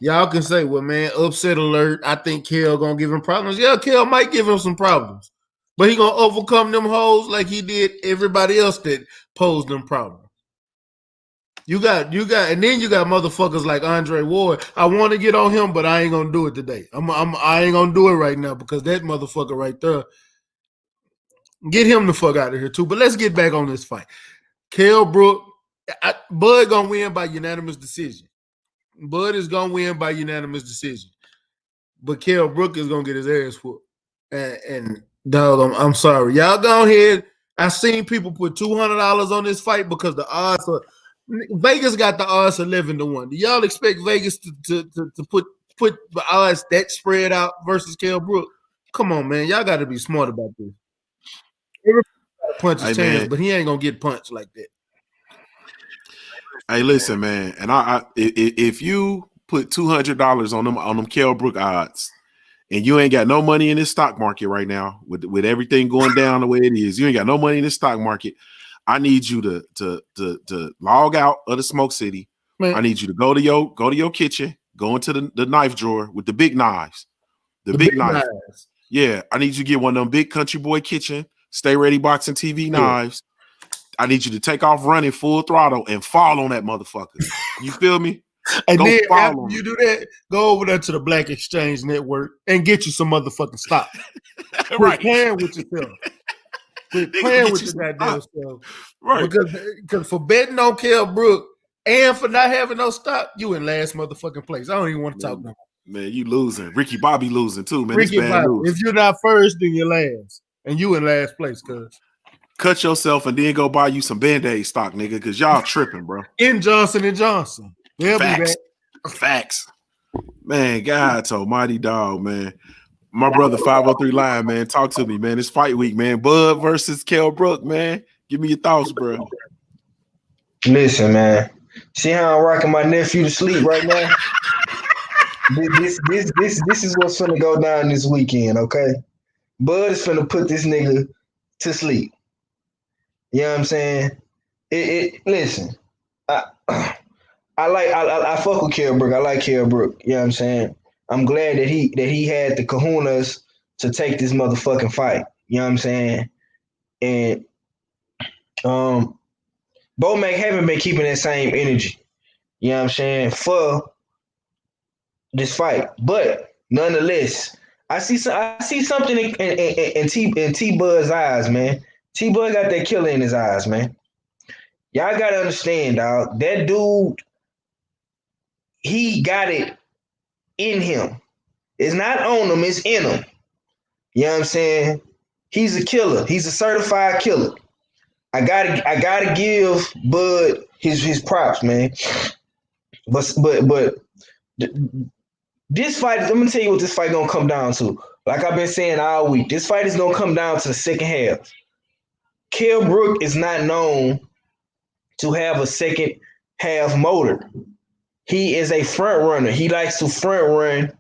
Y'all can say, well, man, upset alert. I think Kell going to give him problems. Yeah, Kell might give him some problems. But he going to overcome them hoes like he did everybody else that posed them problems. You got, and then you got motherfuckers like Andre Ward. I want to get on him, but I ain't going to do it today. I ain't going to do it right now because that motherfucker right there, get him the fuck out of here too. But let's get back on this fight. Kell Brook, Bud gonna win by unanimous decision. Bud is gonna win by unanimous decision. But Kell Brook is gonna get his ass whooped. And dog, I'm sorry. Y'all go ahead. I seen people put $200 on this fight because the odds are Vegas got the odds 11-1. Do y'all expect Vegas to put the odds that spread out versus Kell Brook? Come on, man. Y'all got to be smart about this. Everybody punch his chance, but he ain't gonna get punched like that. Hey, listen, man. And if you put $200 on them Kell Brook odds, and you ain't got no money in this stock market right now, with everything going down the way it is, you ain't got no money in this stock market. I need you to log out of the Smoke City. Man. I need you to go to your kitchen, go into the knife drawer with the big knives, the big knives. Yeah, I need you to get one of them big Country Boy Kitchen Stay Ready Boxing TV knives. I need you to take off running full throttle and fall on that motherfucker. You feel me? And Go then after follow you him. do that, go over there to the Black Exchange Network and get you some motherfucking stock. Quit Right. playing with yourself. Quit They gonna playing get with you your some goddamn stock. stuff. Right. Because for betting on Kell Brook and for not having no stock, you in last motherfucking place. I don't even want to talk no more. Man, you losing. Ricky Bobby losing too, man. Ricky It's bad Bobby, news. if you're not first, then you're last. And you in last place, cuz. Cut yourself and then go buy you some Band-Aid stock, nigga, because y'all tripping, bro. In Johnson & Johnson. They'll Facts. be back. Facts. Man, God almighty dog, man. My brother 503 Lion, man. Talk to me, man. It's fight week, man. Bud versus Kell Brook, man. Give me your thoughts, bro. Listen, man. See how I'm rocking my nephew to sleep right now? This is what's finna go down this weekend, okay? Bud is finna put this nigga to sleep. You know what I'm saying? Listen, I I fuck with Kell Brook. I like Kell Brook. You know what I'm saying? I'm glad that he had the kahunas to take this motherfucking fight. You know what I'm saying? And Bo Mac haven't been keeping that same energy. You know what I'm saying? For this fight. But nonetheless, I see something in T Bud's eyes, man. T Bud got that killer in his eyes, man. Y'all gotta understand, dog. That dude, he got it in him. It's not on him, it's in him. You know what I'm saying? He's a killer. He's a certified killer. I gotta give Bud his props, man. But this fight, I'm gonna tell you what this fight gonna come down to. Like I've been saying all week, this fight is gonna come down to the second half. Kell Brook is not known to have a second half motor. He is a front runner. He likes to front run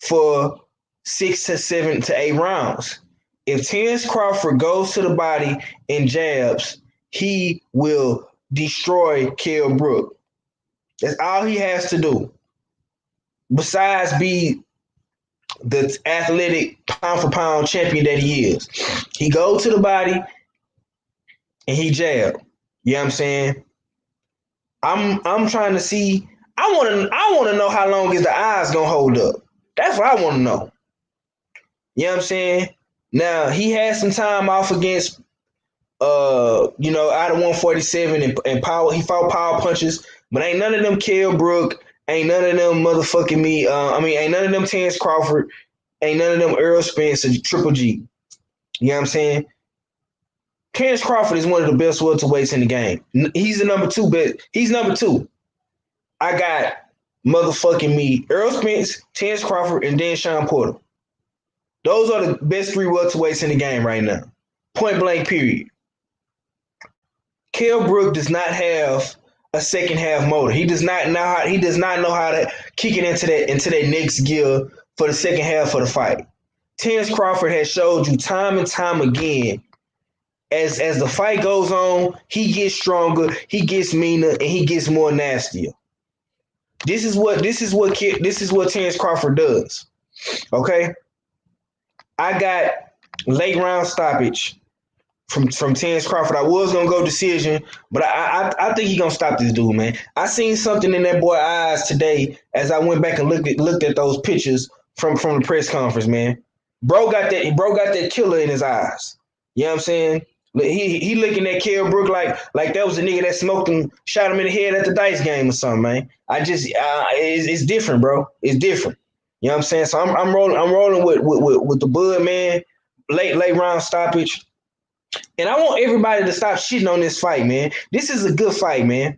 for 6 to 7 to 8 rounds. If Terence Crawford goes to the body and jabs, he will destroy Kell Brook. That's all he has to do. Besides be the athletic pound for pound champion that he is. He go to the body and he jab. You know what I'm saying? I'm trying to see. I want to know how long is the eyes gonna hold up. That's what I want to know. You know what I'm saying? Now he had some time off against out of 147 and power. He fought power punches, but ain't none of them Kell Brook, ain't none of them motherfucking me. Ain't none of them Terence Crawford, ain't none of them Earl Spence or Triple G. You know what I'm saying? Terence Crawford is one of the best welterweights in the game. He's the number 2 bet. He's number 2. I got motherfucking me, Earl Spence, Terence Crawford, and then Sean Porter. Those are the best 3 welterweights in the game right now. Point blank, period. Kell Brook does not have a second half motor. He does not know how to kick it into that next gear for the second half of the fight. Terence Crawford has showed you time and time again. As the fight goes on, he gets stronger, he gets meaner, and he gets more nastier. This is what Terence Crawford does. Okay, I got late round stoppage from Terence Crawford. I was gonna go decision, but I think he gonna stop this dude, man. I seen something in that boy's eyes today as I went back and looked at those pictures from the press conference, man. Bro got that killer in his eyes. You know what I'm saying? He looking at Kell Brook like that was a nigga that smoked him, shot him in the head at the dice game or something, man. It's different, bro. It's different. You know what I'm saying? So I'm rolling with the Bud, man. Late round stoppage. And I want everybody to stop shitting on this fight, man. This is a good fight, man.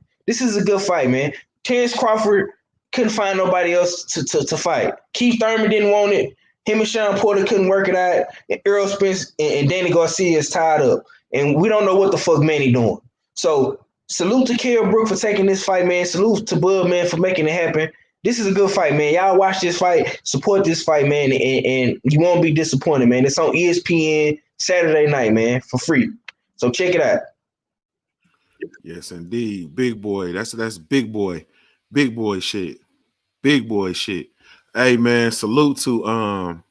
Terence Crawford couldn't find nobody else to fight. Keith Thurman didn't want it. Him and Sean Porter couldn't work it out. And Earl Spence and Danny Garcia is tied up. And we don't know what the fuck Manny doing. So salute to Kell Brook for taking this fight, man. Salute to Bud, man, for making it happen. This is a good fight, man. Y'all watch this fight, support this fight, man, and you won't be disappointed, man. It's on ESPN Saturday night, man, for free. So check it out. Yes, indeed. Big boy. That's big boy. Big boy shit. Big boy shit. Hey, man, salute to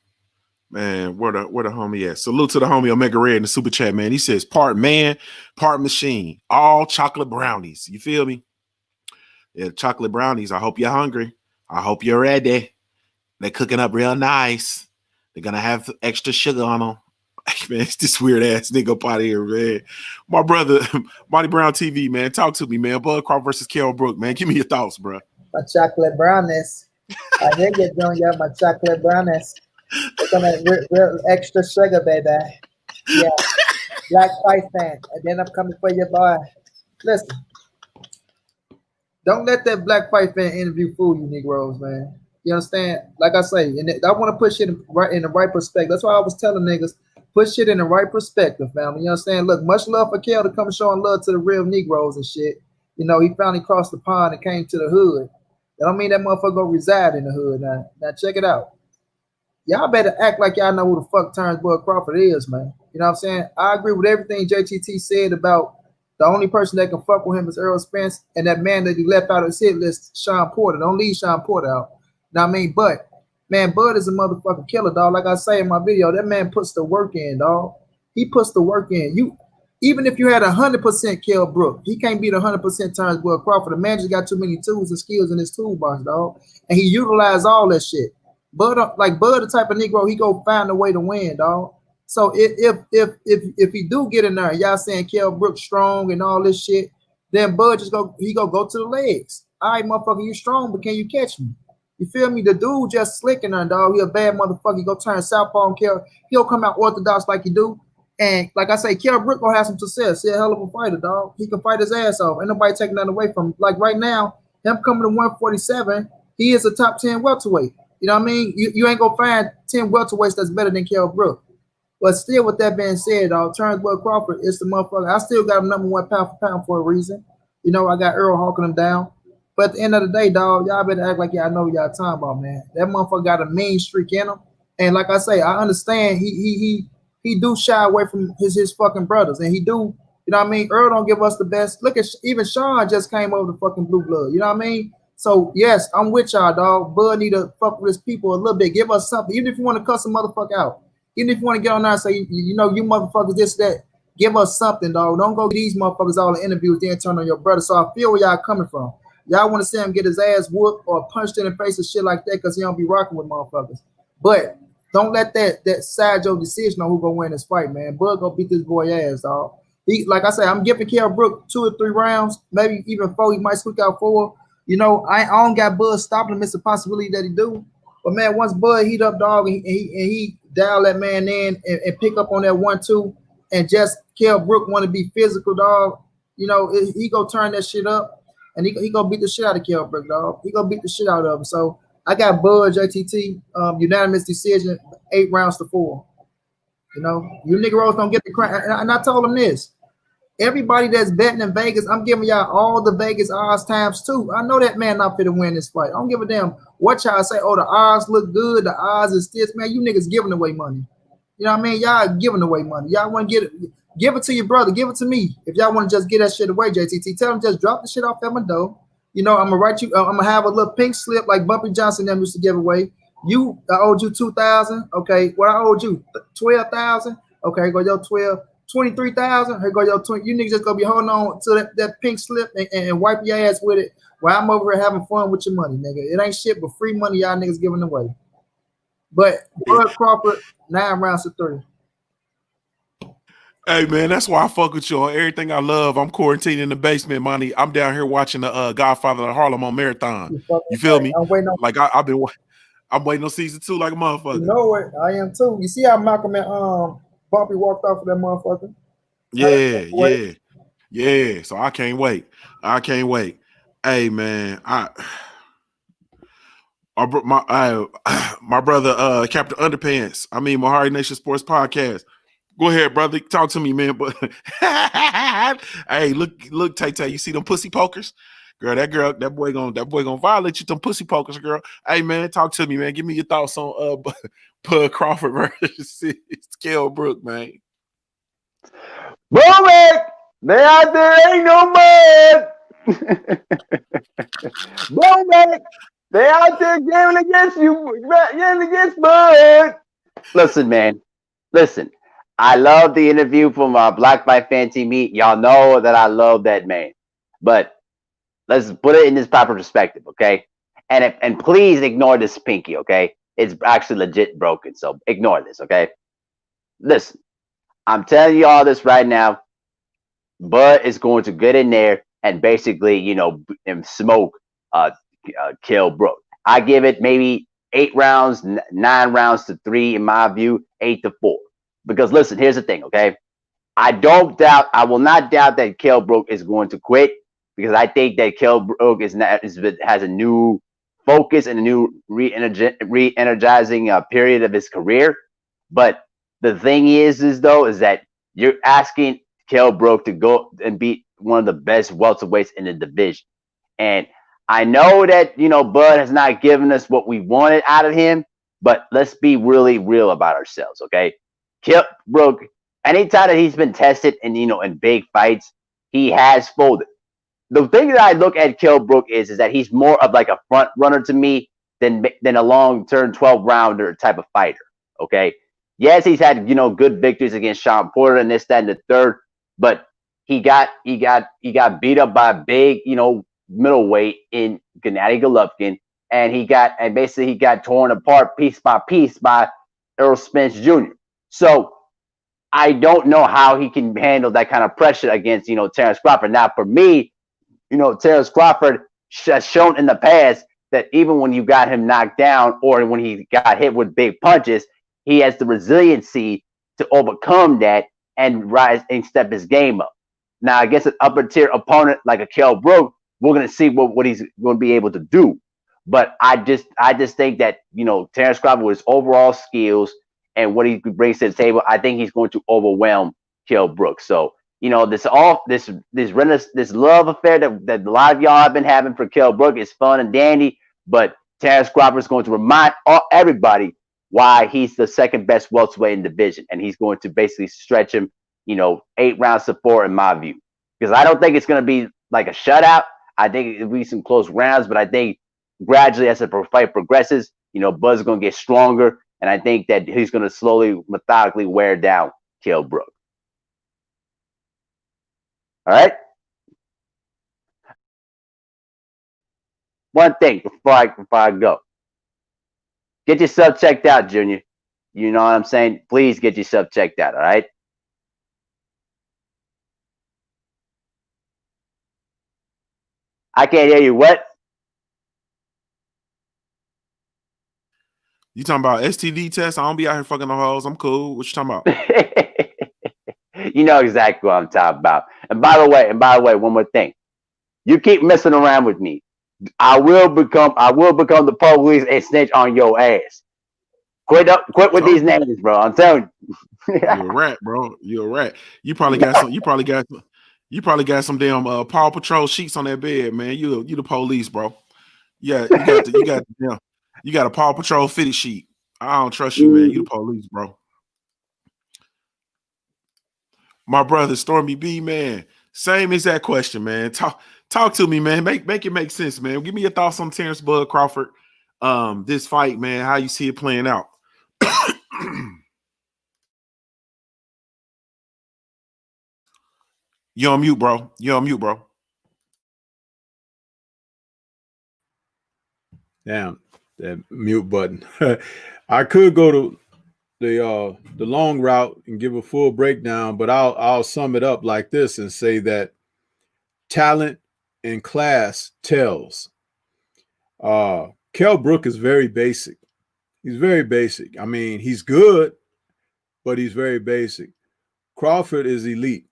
man, where the homie at? Salute to the homie Omega Red in the super chat, man. He says part man, part machine, all chocolate brownies. You feel me? Yeah, chocolate brownies. I hope you're hungry. I hope you're ready. They're cooking up real nice. They're gonna have extra sugar on them. Man, it's this weird ass nigga up out of here, man. My brother, Monty Brown TV, man. Talk to me, man. Bud Crawford versus Kell Brook, man. Give me your thoughts, bro. My chocolate brownies. I hear you doing your my chocolate brownies. They're gonna real extra sugar, baby. Yeah, Black Fight fan. And then I'm coming for your boy. Listen, don't let that Black Fight fan interview fool you, Negroes, man. You understand? Like I say, and I want to put shit in the right perspective. That's why I was telling niggas, put shit in the right perspective, family. You understand? Look, much love for Kel to come showing love to the real Negroes and shit. You know, he finally crossed the pond and came to the hood. That don't mean that motherfucker gonna reside in the hood now. Now check it out. Y'all better act like y'all know who the fuck Bud Crawford is, man. You know what I'm saying? I agree with everything JTT said about the only person that can fuck with him is Earl Spence, and that man that he left out of his hit list, Sean Porter. Don't leave Sean Porter out. Now I mean, but man, Bud is a motherfucking killer, dog. Like I say in my video, that man puts the work in, dog. He puts the work in. You even if you had 100% Kell Brook, he can't beat 100% Bud Crawford. The man just got too many tools and skills in his toolbox, dog, and he utilized all that shit. Bud, like Bud, the type of Negro, he go find a way to win, dog. So if he do get in there, y'all saying Kell Brook strong and all this shit, then Bud just go to the legs. All right, motherfucker, you strong, but can you catch me? You feel me? The dude just slicking her, dog. He a bad motherfucker. He go turn southpaw on Kell. He'll come out orthodox like you do. And like I say, Kell Brook gonna have some success. He's a hell of a fighter, dog. He can fight his ass off. Ain't nobody taking that away from him. Like right now, him coming to 147, he is a top 10 welterweight. You know what I mean? You ain't gonna find 10 welterweights that's better than Kell Brook. But still, with that being said, Bud Crawford is the motherfucker. I still got him number one pound for pound for a reason. You know, I got Earl hawking him down. But at the end of the day, dog, y'all better act like y'all know what y'all talking about, man. That motherfucker got a mean streak in him. And like I say, I understand he do shy away from his fucking brothers. And he do, you know what I mean? Earl don't give us the best. Look at even Sean just came over the fucking blue blood. You know what I mean? So yes, I'm with y'all, dog. Bud need to fuck with his people a little bit. Give us something. Even if you want to cuss a motherfucker out. Even if you want to get on there and say, you know, you motherfuckers this, that. Give us something, dog. Don't go get these motherfuckers all the interviews, then turn on your brother. So I feel where y'all coming from. Y'all want to see him get his ass whooped or punched in the face and shit like that because he don't be rocking with motherfuckers. But don't let that side your decision on who gonna win this fight, man. Bud go beat this boy ass, dog. He, like I say, I'm giving Kell Brook 2 or 3 rounds, maybe even 4. He might squeak out 4. You know, I don't got Bud stopping him. It's a possibility that he do. But man, once Bud heat up, dog, and he dial that man in and pick up on that 1-2, and just Kell Brook want to be physical, dog. You know, he go turn that shit up, and he go beat the shit out of Kell Brook, dog. He go beat the shit out of him. So I got Bud JTT unanimous decision, 8 rounds to 4. You know, you niggas don't get the credit. And I told him this. Everybody that's betting in Vegas, I'm giving y'all all the Vegas odds times 2. I know that man not fit to win this fight. I don't give a damn what y'all say. Oh, the odds look good. The odds is this. Man, you niggas giving away money. You know what I mean? Y'all giving away money. Y'all want to get it. Give it to your brother. Give it to me. If y'all want to just get that shit away, JTT, tell him just drop the shit off at my door. You know, I'm going to write you. I'm going to have a little pink slip like Bumpy Johnson them used to give away. I owed you 2,000. Okay. What I owed you? 12,000. Okay, here go your 12. 23,000. Here go your 20. You niggas just gonna be holding on to that pink slip and wipe your ass with it while I'm over here having fun with your money, nigga. It ain't shit but free money y'all niggas giving away. But Bud Crawford, 9 rounds to 3. Hey man, that's why I fuck with you on everything I love. I'm quarantined in the basement, Monty. I'm down here watching the Godfather of Harlem on marathon. You feel me? I'm waiting on, like I'm waiting on season 2 like a motherfucker. You know it. I am too. You see how Malcolm and Bumpy walked off of that motherfucker? Yeah. So I can't wait. Hey man, my brother Captain Underpants. I mean Mahari Nation Sports Podcast. Go ahead, brother. Talk to me, man. But hey, look, Tay. You see them pussy pokers? That boy gonna violate you. Them pussy pokers, girl. Hey, man, talk to me, man. Give me your thoughts on Bud Crawford versus Kell Brook, man. Bowman, they out there ain't no mud. Bowman, they out there gaming against Bud. Listen, man. Listen. I love the interview from Black by Fan TV. Y'all know that I love that man. But let's put it in this proper perspective, okay? And please ignore this pinky, okay? It's actually legit broken, so ignore this, okay? Listen, I'm telling you all this right now. Bud is going to get in there and basically, and smoke Kell Brook. I give it maybe 8 rounds, 9 rounds to 3, in my view, 8-4. Because listen, here's the thing, okay? I will not doubt that Kell Brook is going to quit, because I think that Kell Brook has a new focus and a new re-energizing period of his career. But the thing is that you're asking Kell Brook to go and beat one of the best welterweights in the division. And I know that, Bud has not given us what we wanted out of him, but let's be really real about ourselves, okay? Kell Brook, anytime that he's been tested in big fights, he has folded. The thing that I look at Kell Brook is that he's more of like a front runner to me than a long-term 12-rounder type of fighter, okay? Yes, he's had, good victories against Sean Porter and this, that, and the third, but he got beat up by a big, middleweight in Gennady Golovkin, and he got torn apart piece by piece by Errol Spence Jr. So I don't know how he can handle that kind of pressure against, Terrence Crawford. Now, for me, Terrence Crawford has shown in the past that even when you got him knocked down or when he got hit with big punches, he has the resiliency to overcome that and rise and step his game up. Now, against an upper tier opponent like a Kell Brook, we're going to see what he's going to be able to do. But I just think that, Terrence Crawford, with his overall skills and what he brings to the table, I think he's going to overwhelm Kell Brook. So, this love affair that a lot of y'all have been having for Kell Brook is fun and dandy, but Terrence Crawford is going to remind everybody why he's the second best welterweight in the division, and he's going to basically stretch him, 8-4 in my view, because I don't think it's going to be like a shutout. I think it'll be some close rounds, but I think gradually as the fight progresses, Bud's going to get stronger, and I think that he's going to slowly, methodically wear down Kell Brook. All right. One thing before I go, get yourself checked out, Junior. You know what I'm saying? Please get yourself checked out. All right. I can't hear you. What? You talking about STD test? I don't be out here fucking the hoes. I'm cool. What you talking about? You know exactly what I'm talking about. And by the way, one more thing. You keep messing around with me, I will become the police and snitch on your ass. Quit with these names, bro. I'm telling you. You're a rat, bro. You're a rat. You probably got some damn Paw Patrol sheets on that bed, man. You the police, bro. Yeah, you got a Paw Patrol fitted sheet. I don't trust you, man. You the police, bro. My brother Stormy B, man. Same exact question, man. Talk to me, man. Make it make sense, man. Give me your thoughts on Terrence Bud Crawford. This fight, man. How you see it playing out? You're on mute, bro. Damn, that mute button. I could go to the long route and give a full breakdown, but I'll sum it up like this and say that talent and class tells. Kell Brook is very basic. He's very basic. I mean, he's good, but he's very basic. Crawford is elite.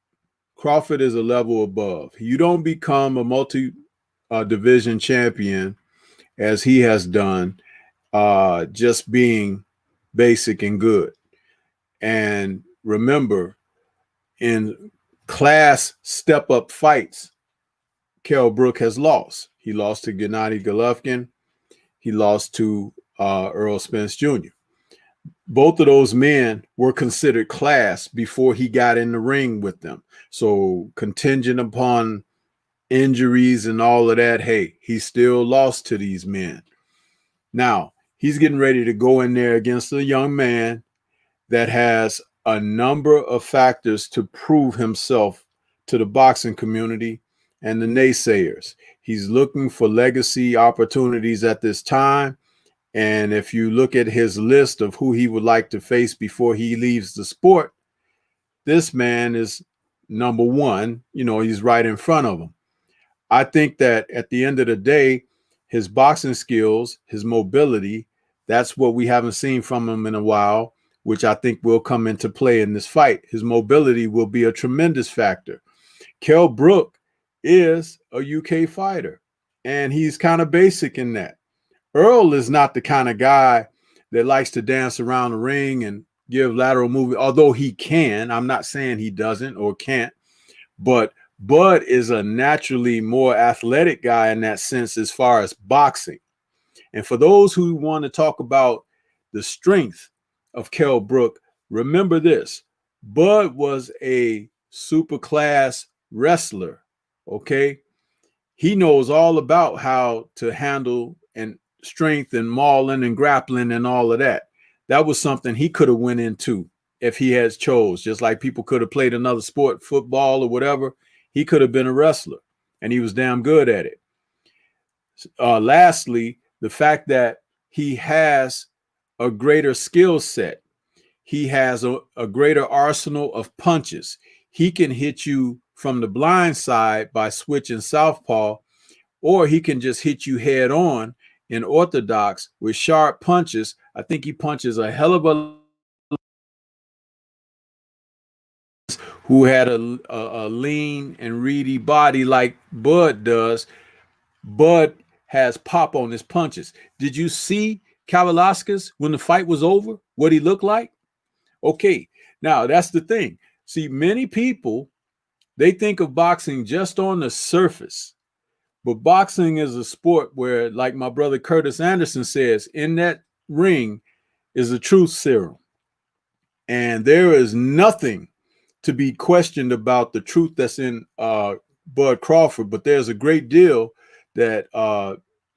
Crawford is a level above. You don't become a multi-division champion as he has done just being basic and good. And remember, in class step-up fights, Kell Brook has lost. He lost to Gennady Golovkin. He lost to Errol Spence Jr. Both of those men were considered class before he got in the ring with them. So contingent upon injuries and all of that, hey, he still lost to these men. Now, he's getting ready to go in there against a young man that has a number of factors to prove himself to the boxing community and the naysayers. He's looking for legacy opportunities at this time. And if you look at his list of who he would like to face before he leaves the sport, this man is number one. You know, he's right in front of him. I think that at the end of the day, his boxing skills, his mobility, that's what we haven't seen from him in a while, which I think will come into play in this fight. His mobility will be a tremendous factor. Kell Brook is a UK fighter, and he's kind of basic in that. Earl is not the kind of guy that likes to dance around the ring and give lateral movement, although he can. I'm not saying he doesn't or can't, but Bud is a naturally more athletic guy in that sense as far as boxing. And for those who want to talk about the strength of Kell Brook, remember this. Bud was a super class wrestler, okay? He knows all about how to handle and strength and mauling and grappling and all of that. That was something he could have went into if he had chose, just like people could have played another sport, football or whatever. He could have been a wrestler, and he was damn good at it. Lastly, the fact that he has a greater skill set. He has a greater arsenal of punches. He can hit you from the blind side by switching southpaw, or he can just hit you head on in orthodox with sharp punches. I think he punches a hell of a who had a lean and reedy body like Bud does. Bud has pop on his punches. Did you see Kavaliauskas when the fight was over? What he looked like? Okay, now that's the thing. See, many people, they think of boxing just on the surface. But boxing is a sport where, like my brother Curtis Anderson says, in that ring is a truth serum. And there is nothing to be questioned about the truth that's in Bud Crawford, but there's a great deal that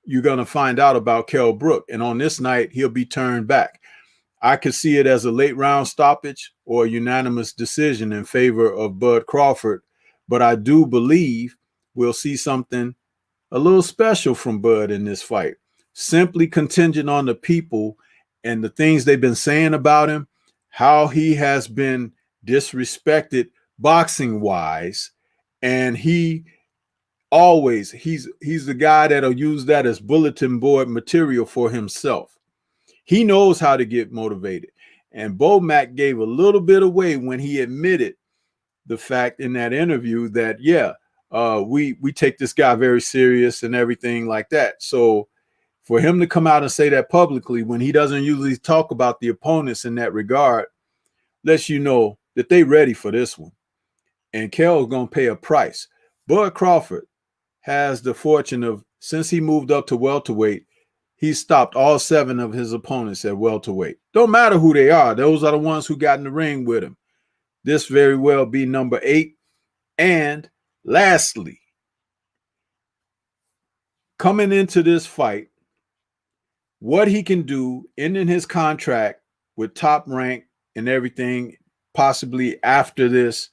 you're going to find out about Kell Brook. And on this night, he'll be turned back. I could see it as a late round stoppage or a unanimous decision in favor of Bud Crawford, but I do believe we'll see something a little special from Bud in this fight, simply contingent on the people and the things they've been saying about him, how he has been disrespected boxing wise, and he's the guy that'll use that as bulletin board material for himself. He knows how to get motivated, and Bo Mack gave a little bit away when he admitted the fact in that interview that we take this guy very serious and everything like that. So for him to come out and say that publicly when he doesn't usually talk about the opponents in that regard lets you know that they ready for this one. And Kell's going to pay a price. Bud Crawford has the fortune of, since he moved up to welterweight, he's stopped all 7 of his opponents at welterweight. Don't matter who they are. Those are the ones who got in the ring with him. This very well be number 8. And lastly, coming into this fight, what he can do, ending his contract with Top Rank and everything, possibly after this,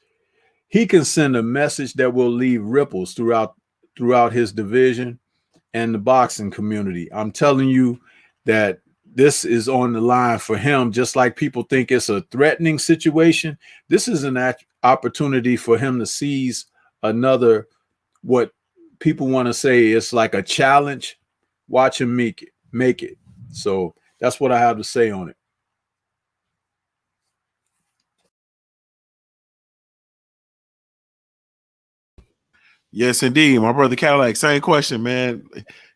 he can send a message that will leave ripples throughout his division and the boxing community. I'm telling you that this is on the line for him, just like people think it's a threatening situation. This is an opportunity for him to seize another, what people want to say is like a challenge. Watch him make it. So that's what I have to say on it. Yes, indeed. My brother Cadillac, same question, man.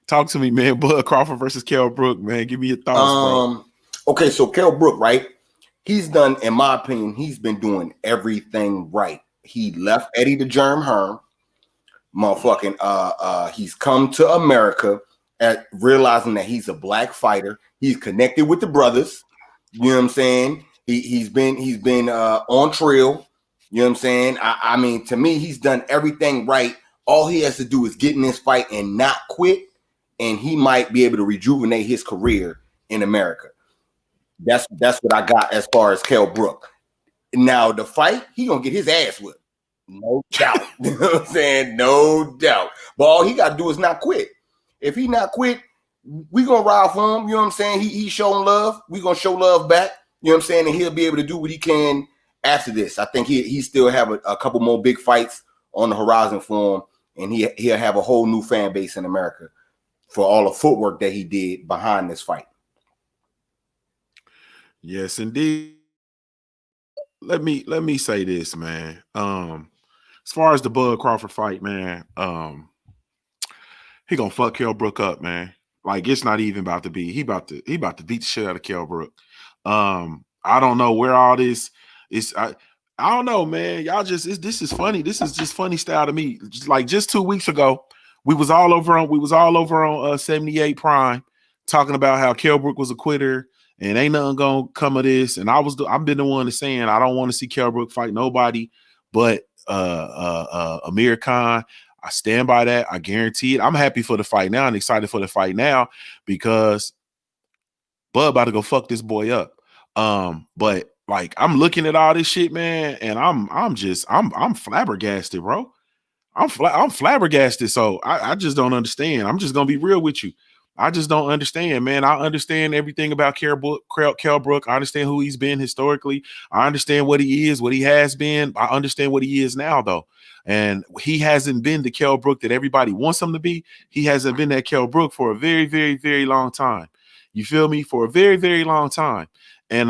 Talk to me, man. Bud Crawford versus Kell Brook, man. Give me your thoughts, bro. Okay, so Kell Brook, right? He's done, in my opinion, he's been doing everything right. He left Eddie the Germ Herm. Motherfucking he's come to America at realizing that he's a black fighter. He's connected with the brothers. You know what I'm saying? He's been on trail. You know what I'm saying? I mean, to me, he's done everything right. All he has to do is get in this fight and not quit, and he might be able to rejuvenate his career in America. That's what I got as far as Kell Brook. Now the fight, he gonna get his ass whipped. No doubt. You know what I'm saying? No doubt. But all he got to do is not quit. If he not quit, we gonna ride for him. You know what I'm saying? He showing love. We gonna show love back. You know what I'm saying? And he'll be able to do what he can after this. I think he still have a couple more big fights on the horizon for him, and he'll have a whole new fan base in America for all the footwork that he did behind this fight. Yes, indeed. Let me say this, man. As far as the Bud Crawford fight, man, he gonna fuck Kell Brook up, man. Like it's not even about to be. He about to beat the shit out of Kell Brook. I don't know where all this is. I don't know, man. Y'all this is funny. This is just funny style to me. Just 2 weeks ago, we was all over on 78 Prime talking about how Kell Brook was a quitter and ain't nothing gonna come of this. And I've been the one to saying I don't want to see Kell Brook fight nobody but Amir Khan. I stand by that. I guarantee it. I'm happy for the fight now and excited for the fight now because Bud about to go fuck this boy up. But like I'm looking at all this shit, man, and I'm flabbergasted, bro. I'm flabbergasted. So I just don't understand. I'm just gonna be real with you. I just don't understand, man. I understand everything about Kell Brook. I understand who he's been historically. I understand what he is, what he has been. I understand what he is now, though. And he hasn't been the Kell Brook that everybody wants him to be. He hasn't been that Kell Brook for a very, very, very long time. You feel me? For a very, very long time. And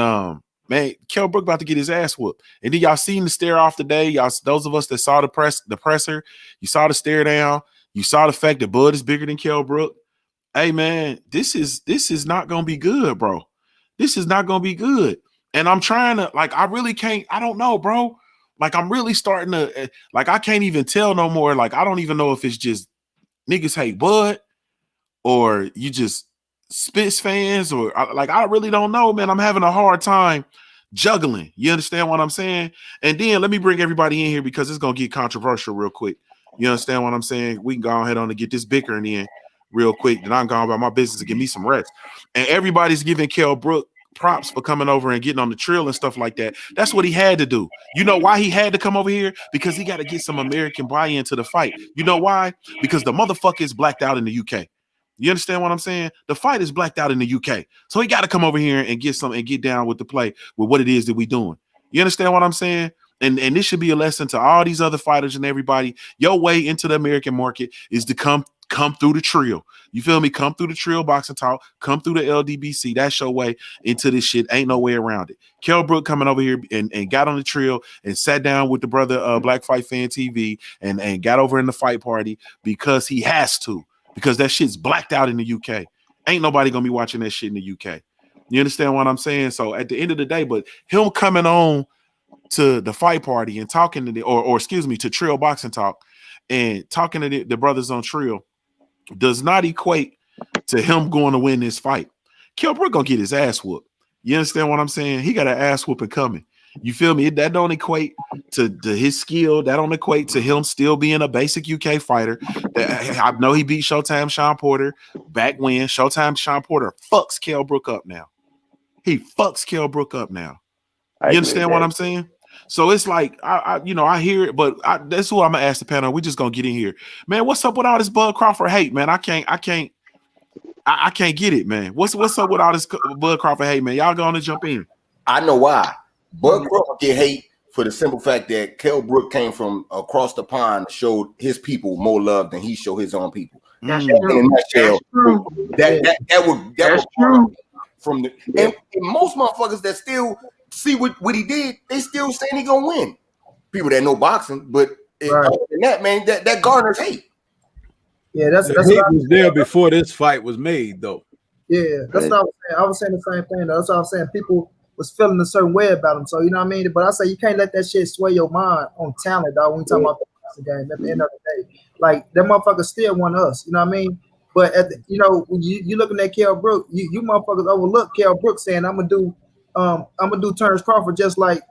man, Kell Brook about to get his ass whooped. And then y'all seen the stare off today. Y'all, those of us that saw the presser, you saw the stare down. You saw the fact that Bud is bigger than Kell Brook. Hey man, this is not gonna be good, bro. This is not gonna be good. And I'm trying to I really can't. I don't know, bro. Like I'm really starting to I can't even tell no more. Like I don't even know if it's just niggas hate Bud or you just Spitz fans or I really don't know, man. I'm having a hard time juggling. You understand what I'm saying? And then let me bring everybody in here because it's gonna get controversial real quick. You understand what I'm saying? We can go ahead on and get this bickering in real quick. Then I'm going about my business to give me some rest. And everybody's giving Kell Brook props for coming over and getting on the trail and stuff like that. That's what he had to do. You know why he had to come over here? Because he got to get some American buy-in to the fight. You know why? Because the motherfucker is blacked out in the UK. You understand what I'm saying? The fight is blacked out in the UK. So he got to come over here and get some and get down with the play with what it is that we doing. You understand what I'm saying? And this should be a lesson to all these other fighters and everybody. Your way into the American market is to come through the trio. You feel me? Come through the trio boxing talk. Come through the LDBC. That's your way into this shit. Ain't no way around it. Kell Brook coming over here and got on the trio and sat down with the brother Black Fight Fan TV and got over in the fight party because he has to. Because that shit's blacked out in the UK. Ain't nobody gonna be watching that shit in the UK. You understand what I'm saying? So at the end of the day, but him coming on to the fight party and talking to to Trio Boxing Talk and talking to the brothers on Trio does not equate to him going to win this fight. Kell Brook gonna get his ass whooped. You understand what I'm saying? He got an ass whooping coming. You feel me? That don't equate to his skill. That don't equate to him still being a basic UK fighter. I know he beat Showtime Sean Porter back when. Showtime Sean Porter fucks Kell Brook up now. He fucks Kell Brook up now. You understand what I'm saying? So it's like I hear it, but that's who I'm gonna ask the panel. We just gonna get in here, man. What's up with all this Bud Crawford hate, man? I can't get it, man. What's up with all this Bud Crawford hate, man? Y'all going to jump in? I know why. Bud Crawford get hate for the simple fact that Kell Brook came from across the pond, showed his people more love than he showed his own people. That's In a nutshell, that would true. From the and most motherfuckers that still see what he did, they still saying he gonna win. People that know boxing, but other than that, man, that garners hate. Yeah, that's hate was there before this fight was made, though. Yeah, that's what I was saying. I was saying the same thing. That's what I was saying. People was feeling a certain way about him. So you know what I mean? But I say you can't let that shit sway your mind on talent, dog. When you talking about the boxing game, at the end of the day, like that motherfucker still want us. You know what I mean? But when you looking at Kell Brook, you motherfuckers overlook Kell Brook saying I'm gonna do Terrence Crawford just like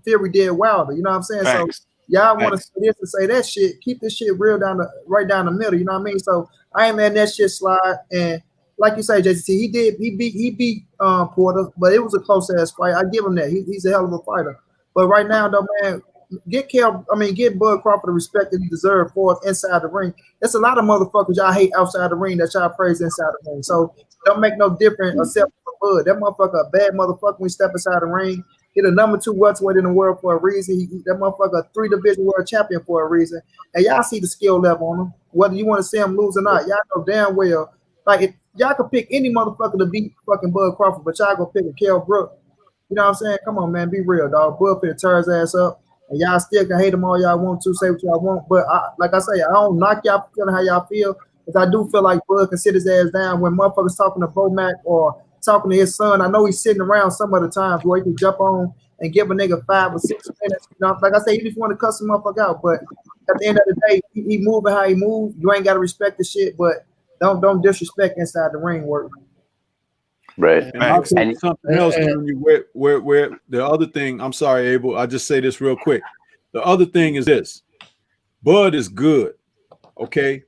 Fury did Wilder. You know what I'm saying? Thanks. So y'all want to say this and say that shit. Keep this shit real right down the middle. You know what I mean? So I ain't letting that shit slide. And like you say, JCT, he beat Porter, but it was a close ass fight. I give him that. He's a hell of a fighter. But right now, though, man, get Bud Crawford the respect that he deserves for us inside the ring. There's a lot of motherfuckers y'all hate outside the ring that y'all praise inside the ring. So it don't make no difference except for Bud. That motherfucker a bad motherfucker when he step inside the ring. He the number 2 welterweight in the world for a reason. That motherfucker a 3-division world champion for a reason. And y'all see the skill level on him. Whether you want to see him lose or not, y'all know damn well. Like if y'all could pick any motherfucker to beat fucking Bud Crawford, but y'all go pick a Kell Brook. You know what I'm saying? Come on, man, be real, dog. Bud finna tear his ass up. And y'all still can hate him all y'all want to, say what y'all want. But like I say, I don't knock y'all for feeling how y'all feel. Because I do feel like Bud can sit his ass down when motherfuckers talking to Bomac or talking to his son. I know he's sitting around some other times where he can jump on and give a nigga 5 or 6 minutes. You know, like I say, he just want to cuss some motherfucker out. But at the end of the day, he moving how he move. You ain't got to respect the shit, but don't disrespect inside the ring work. Right. And I'll tell you something else, where the other thing, I'm sorry, Abel, I'll just say this real quick. The other thing is this. Bud is good, okay?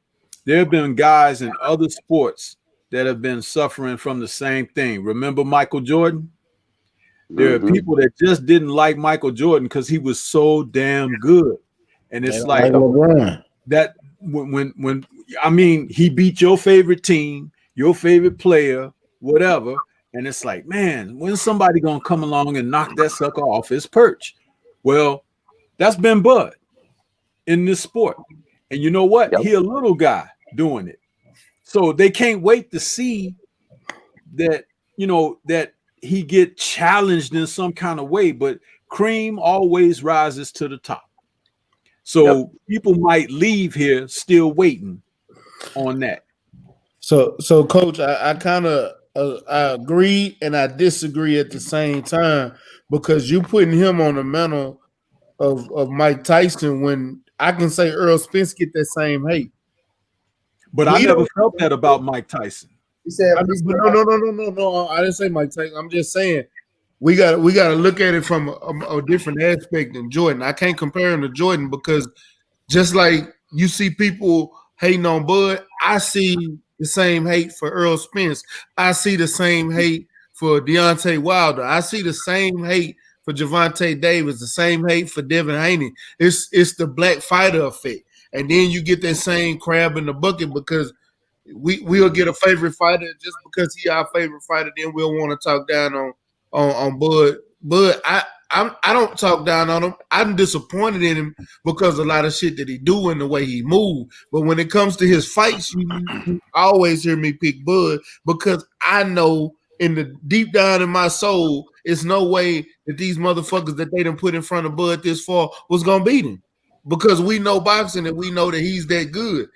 There have been guys in other sports that have been suffering from the same thing. Remember Michael Jordan? There are people that just didn't like Michael Jordan because he was so damn good. And it's like that when I mean, he beat your favorite team, your favorite player, whatever, and it's like, man, when's somebody gonna come along and knock that sucker off his perch? Well, that's been Bud in this sport, and you know what? He a little guy doing it, so they can't wait to see that, you know, that he get challenged in some kind of way. But cream always rises to the top, so people might leave here still waiting on that. So Coach, I kind of I agree and I disagree at the same time, because you putting him on the mantle of Mike Tyson when I can say Earl Spence get that same hate. But I never felt that about Mike Tyson. He said, no. I didn't say Mike Tyson. I'm just saying we got to look at it from a different aspect than Jordan. I can't compare him to Jordan because just like you see people hating on Bud, I see the same hate for Earl Spence. I see the same hate for Deontay Wilder. I see the same hate for Gervonta Davis, the same hate for Devin Haney. It's the black fighter effect. And then you get that same crab in the bucket because we'll get a favorite fighter just because he our favorite fighter, then we'll want to talk down on Bud. Bud, I don't talk down on him. I'm disappointed in him because of a lot of shit that he do and the way he move. But when it comes to his fights, you always hear me pick Bud because I know in the deep down in my soul, it's no way that these motherfuckers that they done put in front of Bud this far was gonna beat him. Because we know boxing and we know that he's that good.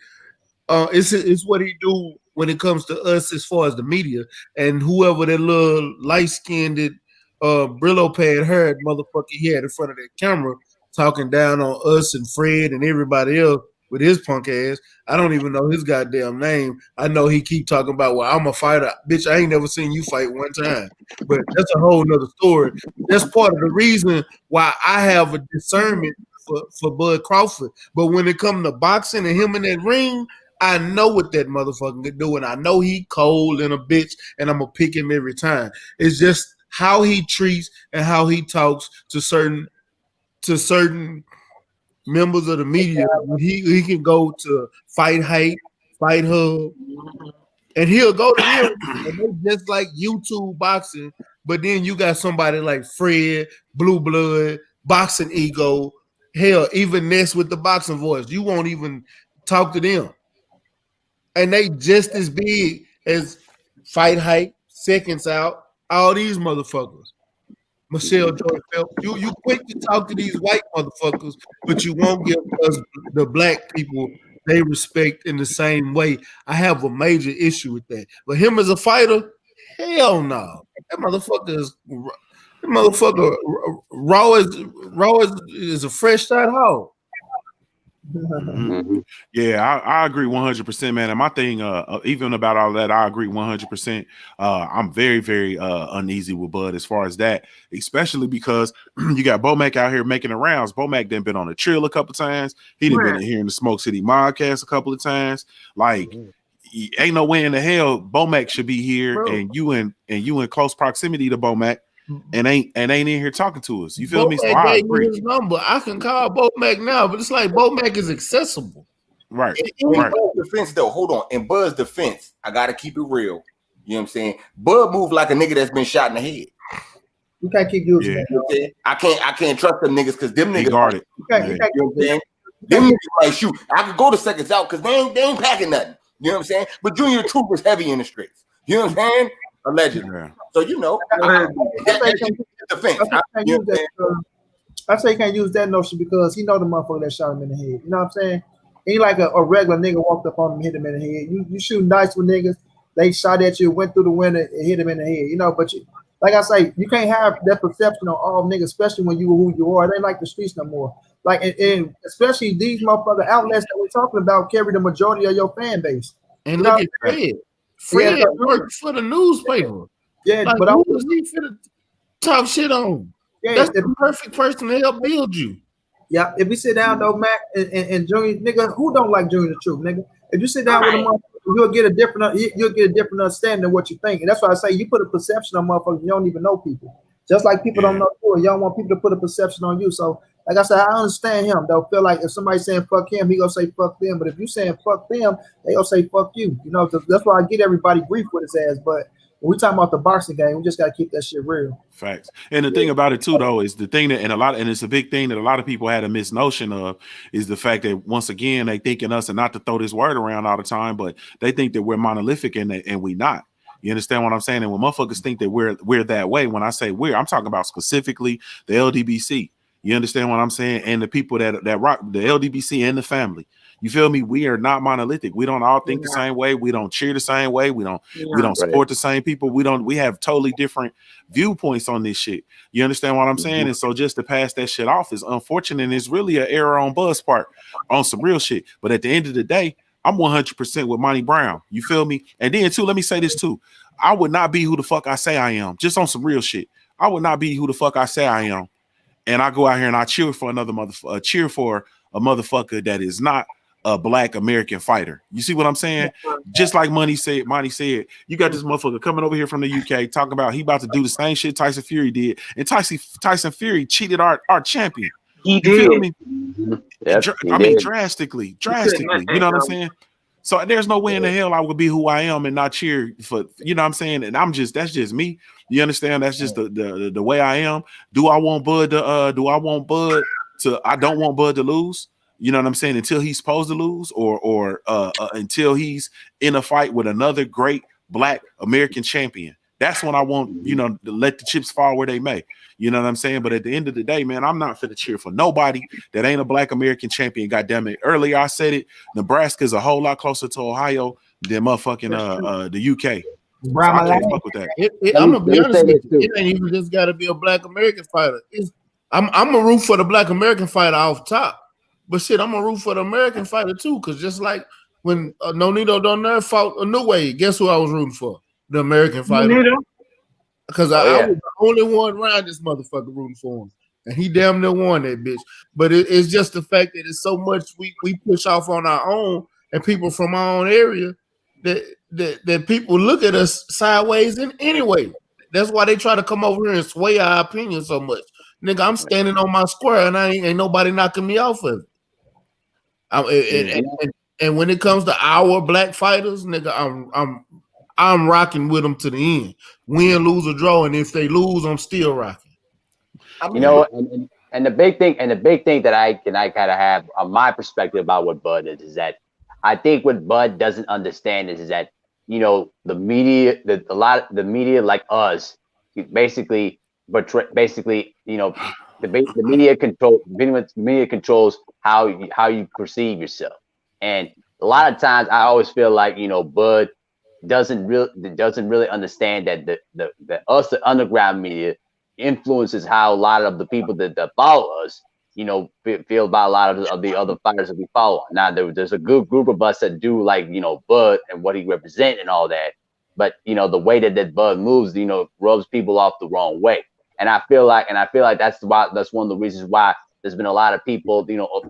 It's what he do when it comes to us as far as the media and whoever that little light-skinned Brillo pad haired motherfucker he had in front of that camera talking down on us and Fred and everybody else with his punk ass. I don't even know his goddamn name. I know he keep talking about, well, I'm a fighter. Bitch, I ain't never seen you fight one time. But that's a whole nother story. That's part of the reason why I have a discernment for Bud Crawford. But when it comes to boxing and him in that ring, I know what that motherfucker can do, and I know he cold and a bitch, and I'm gonna pick him every time. It's just how he treats and how he talks to certain members of the media. He can go to Fight Hype, Fight Hub, and he'll go to them, and they just like YouTube boxing. But then you got somebody like Fred, Blue Blood, Boxing Ego, hell, even Ness with the boxing voice. You won't even talk to them. And they just as big as Fight Hype, Seconds Out, all these motherfuckers. Michelle Joy Phelps. You quick to talk to these white motherfuckers, but you won't give us the black people they respect in the same way. I have a major issue with that. But him as a fighter, hell no. That motherfucker raw is a fresh shot hog. Mm-hmm. Yeah, I agree 100%, man. And my thing, even about all that, I agree 100%. I'm very, very uneasy with Bud as far as that, especially because you got Bomac out here making the rounds. Bomac done been on a Trill a couple times. He done been here in the Smoke City Mobcast a couple of times. Like, ain't no way in the hell Bomac should be here, and you in close proximity to Bomac. and ain't in here talking to us. You feel me? So Bomac I gave me agree. his number. I can call Bomac now, but it's like Bomac is accessible. Right. In Right. Bud's defense, though, hold on. In Bud's defense, I gotta keep it real. You know what I'm saying? Bud moved like a nigga that's been shot in the head. You can't keep using Yeah. that. You know what I'm saying? I can't trust them niggas because them He niggas guarded. You can't, Yeah. you can't You know what I'm saying? Them niggas might shoot. I could go to seconds out because they ain't packing nothing. You know what I'm saying? But Junior Troop was heavy in the streets. You know what I'm saying? Allegedly. Yeah. So you know, that's defense. why you can't use that. I say you can't use that notion because he know the motherfucker that shot him in the head. You know what I'm saying? Ain't like a regular nigga walked up on him and hit him in the head. You shoot nice with niggas. They shot at you, went through the window and hit him in the head. You know, but you, like I say, you can't have that perception on all niggas, especially when you who you are. It ain't like the streets no more. Like and especially these motherfucker outlets that we're talking about carry the majority of your fan base. And You look know? at Fred. Fred worked for the newspaper. Yeah, Like, but who was he finna talk shit on? yeah, That's the perfect person to help build you. yeah. If we sit down though, Mac and Junior, nigga, who don't like Junior the Truth, nigga? If you sit down with a motherfucker, you'll get a different understanding of what you think. And that's why I say you put a perception on motherfuckers, you don't even know people. Just like people don't know you, you don't want people to put a perception on you. So, like I said, I understand him. They'll feel like if somebody's saying fuck him, he gonna say fuck them. But if you saying fuck them, they gonna say fuck you. You know, that's why I get everybody grief with his ass. But when we talking about the boxing game, we just gotta keep that shit real. Facts. And the thing about it too, though, is the thing that and it's a big thing that a lot of people had a misnotion of is the fact that once again they thinking us, and not to throw this word around all the time, but they think that we're monolithic and we not. You understand what I'm saying? And when motherfuckers think that we're that way, when I say we're, I'm talking about specifically the LDBC. You understand what I'm saying? And the people that rock the LDBC and the family. You feel me? We are not monolithic. We don't all think the same way. We don't cheer the same way. We don't support the same people. We have totally different viewpoints on this shit. You understand what I'm saying? And so just to pass that shit off is unfortunate, and it's really an error on Buzz part on some real shit. But at the end of the day, I'm 100% with Monty Brown. You feel me? And then too, let me say this too. I would not be who the fuck I say I am. Just on some real shit. I would not be who the fuck I say I am. And I go out here and I cheer for another cheer for a motherfucker that is not a black American fighter. You see what I'm saying? Just like Monty said, you got this motherfucker coming over here from the UK talking about he about to do the same shit Tyson Fury did. And Tyson Fury cheated our champion. He You feel me? Yep, I mean, drastically. You know what I'm saying? So there's no way in the hell I would be who I am and not cheer for, you know what I'm saying? And that's just me. You understand? That's just the way I am. Do I want Bud to I don't want Bud to lose. You know what I'm saying? Until he's supposed to lose or until he's in a fight with another great black American champion. That's when I want, to let the chips fall where they may. You know what I'm saying? But at the end of the day, man, I'm not fit to cheer for nobody that ain't a black American champion. God damn it. Earlier I said it. Nebraska's a whole lot closer to Ohio than motherfucking the UK. So I can't fuck with that. I'm gonna be honest with you. It ain't even just gotta be a black American fighter. I'm a root for the black American fighter off top. But shit, I'm a root for the American fighter too. Cause just like when Nonito Donaire fought a new way, guess who I was rooting for? The American fighter. Because I was the only one around this motherfucker rooting for him. And he damn near won that bitch. But it's just the fact that it's so much we push off on our own and people from our own area that people look at us sideways in anyway. That's why they try to come over here and sway our opinion so much. Nigga, I'm standing on my square and ain't nobody knocking me off of it. And when it comes to our black fighters, nigga, I'm rocking with them to the end. Win, lose, or draw, and if they lose, I'm still rocking. And the big thing that I kind of have on my perspective about what Bud is that I think what Bud doesn't understand is that the media, the media like us, basically the media controls how you perceive yourself, and a lot of times I always feel like Bud doesn't really understand that the underground media influences how a lot of the people that follow us feel about a lot of the other fighters that we follow. Now there's a good group of us that do like Bud and what he represents and all that, but the way that Bud moves rubs people off the wrong way. And I feel like that's one of the reasons why there's been a lot of people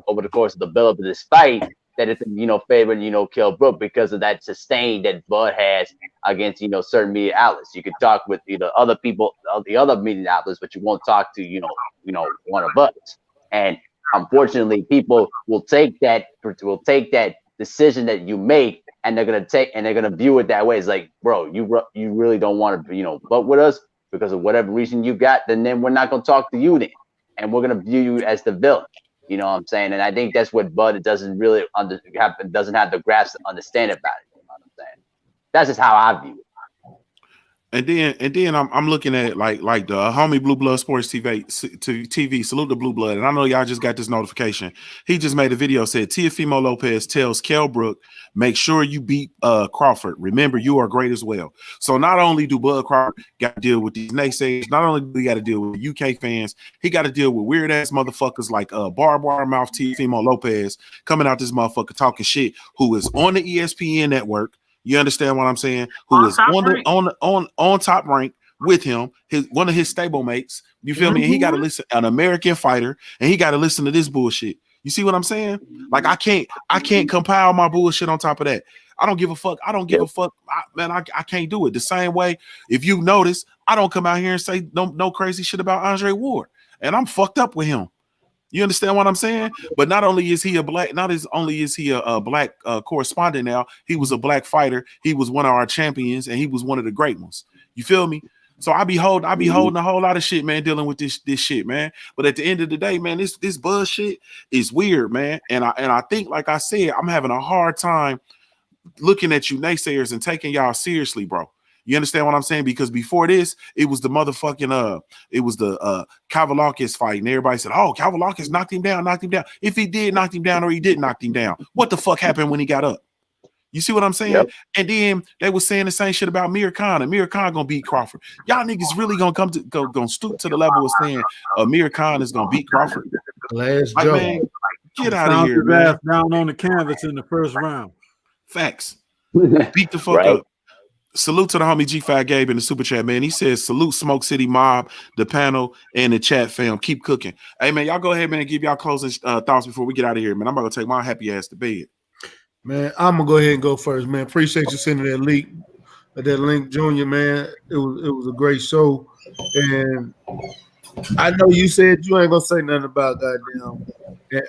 over the course of the build up of this fight that it's favoring Kell Brook because of that sustain that Bud has against certain media outlets. You could talk with other people, the other media outlets, but you won't talk to one of us. And unfortunately, people will take that decision that you make, and they're gonna view it that way. It's like, bro, you really don't want to vote with us because of whatever reason you got. Then we're not gonna talk to you then, and we're gonna view you as the villain. You know what I'm saying? And I think that's what Bud doesn't really doesn't have the grasp to understand about it. You know what I'm saying? That's just how I view it. And then I'm looking at it like the homie Blue Blood Sports TV, salute the Blue Blood. And I know y'all just got this notification. He just made a video, said Teofimo Lopez tells Kell Brook, make sure you beat Crawford. Remember, you are great as well. So not only do Bud Crawford got to deal with these naysayers, not only do he got to deal with UK fans, he got to deal with weird ass motherfuckers like barbed wire mouth Teofimo Lopez coming out this motherfucker talking shit, who is on the ESPN network. You understand what I'm saying? Who is on top rank with him, one of his stable mates. You feel me? And he got to listen, an American fighter, and he got to listen to this bullshit. You see what I'm saying? Like I can't compile my bullshit on top of that. I don't give a fuck. I don't give a fuck, man. I can't do it. The same way, if you notice, I don't come out here and say no crazy shit about Andre Ward, and I'm fucked up with him. You understand what I'm saying? But not only is he a black, black correspondent now, he was a black fighter. He was one of our champions, and he was one of the great ones. You feel me? So I be holding a whole lot of shit, man, dealing with this shit, man. But at the end of the day, man, this buzz shit is weird, man. And I think, like I said, I'm having a hard time looking at you naysayers and taking y'all seriously, bro. You understand what I'm saying? Because before this, it was the motherfucking Kavaliauskas fight, and everybody said, "Oh, Kavaliauskas knocked him down." If he did knock him down or he didn't knock him down, what the fuck happened when he got up? You see what I'm saying? Yep. And then they was saying the same shit about Amir Khan. Amir Khan gonna beat Crawford. Y'all niggas really gonna stoop to the level of saying Amir Khan is gonna beat Crawford? Last joke. Man, get out of here, man. Down on the canvas in the first round. Facts. Beat the fuck up. Salute to the homie G5 Gabe in the super chat, man. He says, salute Smoke City Mob, the panel, and the chat fam. Keep cooking. Hey, man, y'all go ahead, man, and give y'all closing thoughts before we get out of here, man. I'm about to take my happy ass to bed. Man, I'm going to go ahead and go first, man. Appreciate you sending that link, Junior, man. It was a great show. And I know you said you ain't going to say nothing about goddamn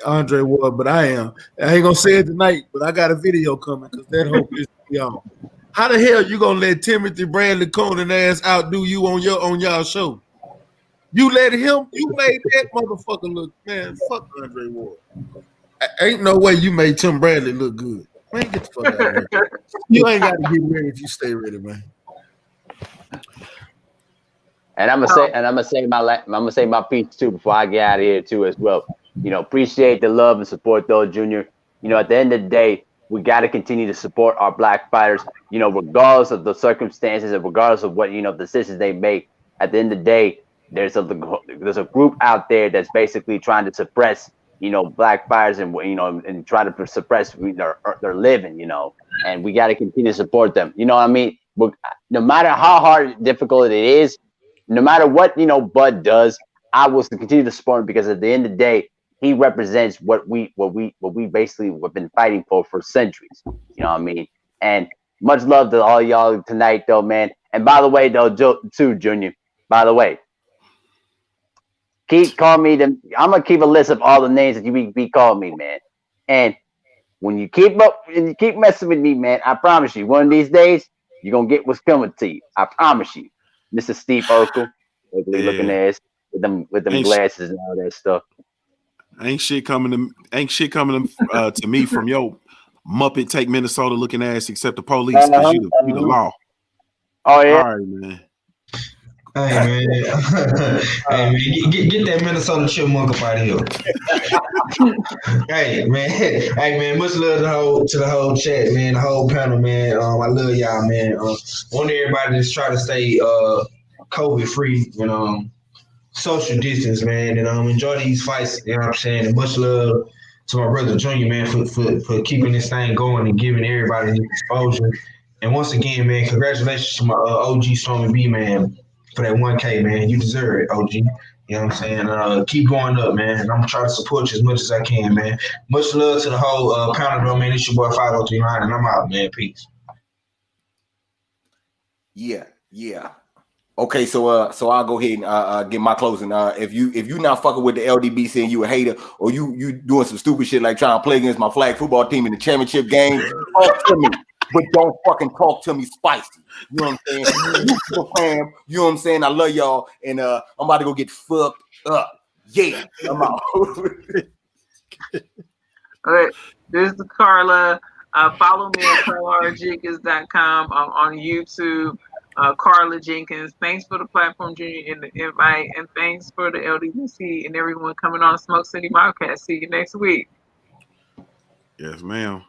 Andre Ward, but I am. I ain't going to say it tonight, but I got a video coming because that hope is y'all. How the hell you gonna let Timothy Bradley Conan ass outdo you on y'all show? You made that motherfucker look, man. Fuck Andre Ward. Ain't no way you made Tim Bradley look good. Man, get the fuck out of here. You ain't got to get ready if you stay ready, man. And I'm gonna say my piece too before I get out of here too as well. Appreciate the love and support though, Junior. At the end of the day, we got to continue to support our black fighters, regardless of the circumstances and regardless of what, decisions they make. At the end of the day, there's a group out there that's basically trying to suppress, black fighters and try to suppress their living, and we got to continue to support them. You know what I mean? No matter how hard, difficult it is, no matter what, Bud does, I will continue to support him because at the end of the day, he represents what we basically have been fighting for centuries. You know what I mean? And much love to all y'all tonight, though, man. And by the way, though, too, Junior. By the way, keep calling me. I'm gonna keep a list of all the names that you be calling me, man. And when you keep messing with me, man, I promise you, one of these days you're gonna get what's coming to you. I promise you, Mr. Steve Urkel, ugly looking ass with them glasses and all that stuff. Ain't shit coming to me from your Muppet Take Minnesota looking ass except the police because you the law. Oh yeah. All right, man. Hey man, get that Minnesota chipmunk up out of here. Hey man, much love to the whole chat, man, the whole panel, man. I love y'all, man. Want everybody to just try to stay COVID free and social distance, man, and enjoy these fights. You know what I'm saying? And much love to my brother Junior, man, for keeping this thing going and giving everybody this exposure. And once again, man, congratulations to my OG Stormy B, man, for that 1K, man. You deserve it, OG. You know what I'm saying? Keep going up, man. And I'm gonna try to support you as much as I can, man. Much love to the whole panel, though, man. It's your boy 5039, and I'm out, man. Peace. Yeah. Okay, so I'll go ahead and get my closing. If you not fucking with the LDBC and you a hater, or you doing some stupid shit like trying to play against my flag football team in the championship game, talk to me, but don't fucking talk to me spicy. You know what I'm saying? You know what I'm saying? I love y'all, and I'm about to go get fucked up. Yeah, I'm out. All right, this is Carla. Follow me at carlarjenkins.com on YouTube. Carla Jenkins. Thanks for the platform, Junior, and the invite, and thanks for the LDBC and everyone coming on Smoke City Mobcast. See you next week. Yes, ma'am.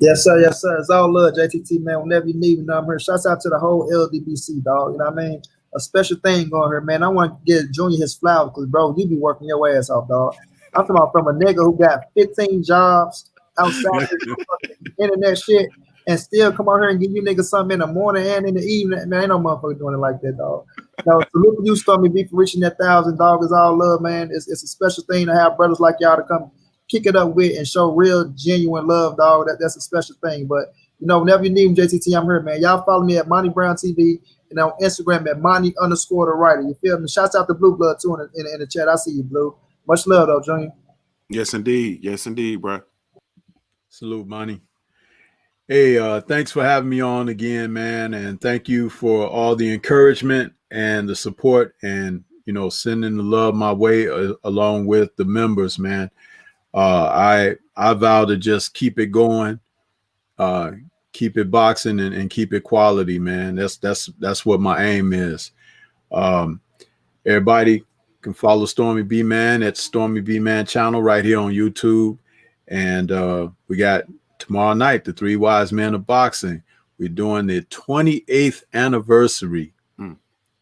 Yes, sir. Yes, sir. It's all love, JTT, man. Whenever you need me, I'm here. Shouts out to the whole LDBC, dog. You know what I mean? A special thing going here, man. I want to get Junior his flowers because, bro, you be working your ass off, dog. I'm talking about from a nigga who got 15 jobs outside this internet shit and still come out here and give you niggas something in the morning and in the evening. Man, ain't no motherfucker doing it like that, dog. No, salute to you, Stormy B, for reaching that 1,000, dog. It's all love, man. It's a special thing to have brothers like y'all to come kick it up with and show real, genuine love, dog. That's a special thing. But, you know, whenever you need me, JTT, I'm here, man. Y'all follow me at Monty Brown TV and on Instagram at Monty_the writer. You feel me? Shouts out to Blue Blood, too, in the chat. I see you, Blue. Much love, though, Junior. Yes, indeed. Yes, indeed, bro. Salute, Monty. Hey, thanks for having me on again, man. And thank you for all the encouragement and the support and, you know, sending the love my way along with the members, man. I vow to just keep it going, keep it boxing and keep it quality, man. That's what my aim is. Everybody can follow Stormy B Man at Stormy B Man channel right here on YouTube. And we got tomorrow night, the Three Wise Men of Boxing. We're doing the 28th anniversary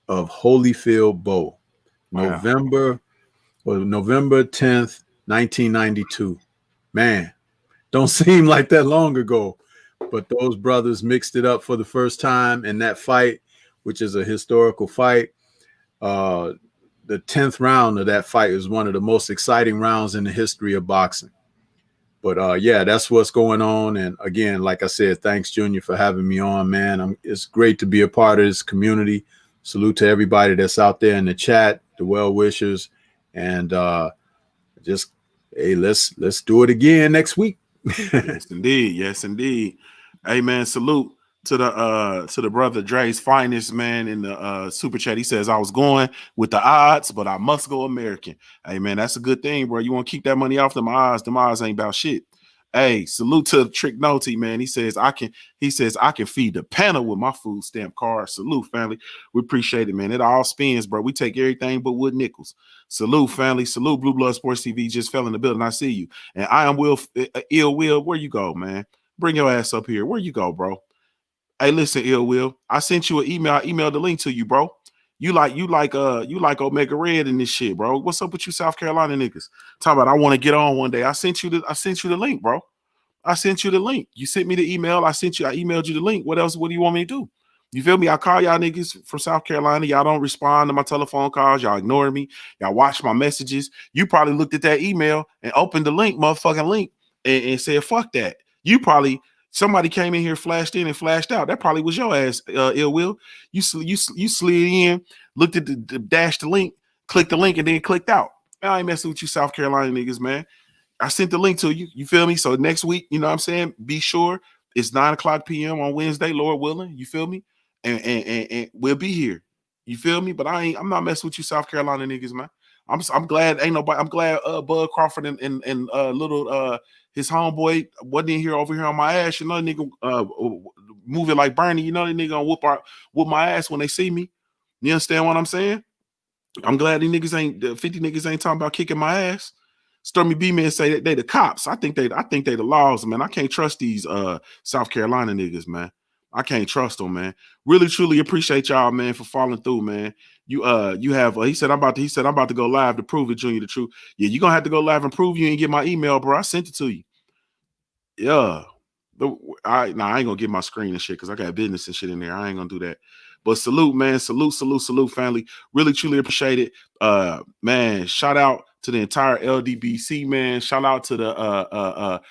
of Holyfield Bowl, Wow. November 10th, 1992. Man, don't seem like that long ago, but those brothers mixed it up for the first time in that fight, which is a historical fight. The 10th round of that fight is one of the most exciting rounds in the history of boxing. But yeah, that's what's going on. And again, like I said, thanks, Junior, for having me on, man. It's great to be a part of this community. Salute to everybody that's out there in the chat, the well-wishers, and just, hey, let's do it again next week. Yes, indeed. Yes, indeed. Hey, man, salute to the brother Dre's finest, man, in the super chat. He says, I was going with the odds, but I must go American. Hey, man, that's a good thing, bro. You want to keep that money off them odds. Them odds ain't about shit. Hey, salute to Trick Noty, man. He says I can feed the panel with my food stamp card. Salute, family. We appreciate it, man. It all spins, bro. We take everything but wood nickels. Salute, family. Salute, Blue Blood Sports TV just fell in the building. I see you. And I am Ill Will. Where you go, man? Bring your ass up here. Where you go, bro? Hey, listen, Ill Will. I sent you an email. I emailed the link to you, bro. You like Omega Red and this shit, bro. What's up with you South Carolina niggas? Talking about I want to get on one day. I sent you the link, bro. I sent you the link. You sent me the email. I emailed you the link. What else? What do you want me to do? You feel me? I call y'all niggas from South Carolina. Y'all don't respond to my telephone calls. Y'all ignore me. Y'all watch my messages. You probably looked at that email and opened the motherfucking link, and said, fuck that. Somebody came in here, flashed in and flashed out. That probably was your ass, Ill Will. You slid in, looked at dashed the link, clicked the link, and then clicked out. Man, I ain't messing with you South Carolina niggas, man. I sent the link to you. You feel me? So next week, you know what I'm saying? Be sure it's 9:00 p.m. on Wednesday, Lord willing. You feel me? And we'll be here. You feel me? But I'm not messing with you South Carolina niggas, man. I'm glad ain't nobody. I'm glad Bud Crawford and little his homeboy wasn't in here over here on my ass. You know, nigga moving like Bernie. You know, the nigga gonna whoop my ass when they see me. You understand what I'm saying? I'm glad these niggas ain't 50 niggas ain't talking about kicking my ass. Stormy B man say that they the cops. I think they the laws, man. I can't trust these South Carolina niggas, man. I can't trust them, man. Really, truly appreciate y'all, man, for following through, man. You have he said I'm about to go live to prove it, Junior, the truth. Yeah, you're gonna have to go live and prove you ain't get my email, bro. I sent it to you. Yeah. I ain't gonna get my screen and shit because I got business and shit in there. I ain't gonna do that. But salute, man. Salute, family. Really, truly appreciate it. Man, shout out to the entire LDBC, man. Shout out to the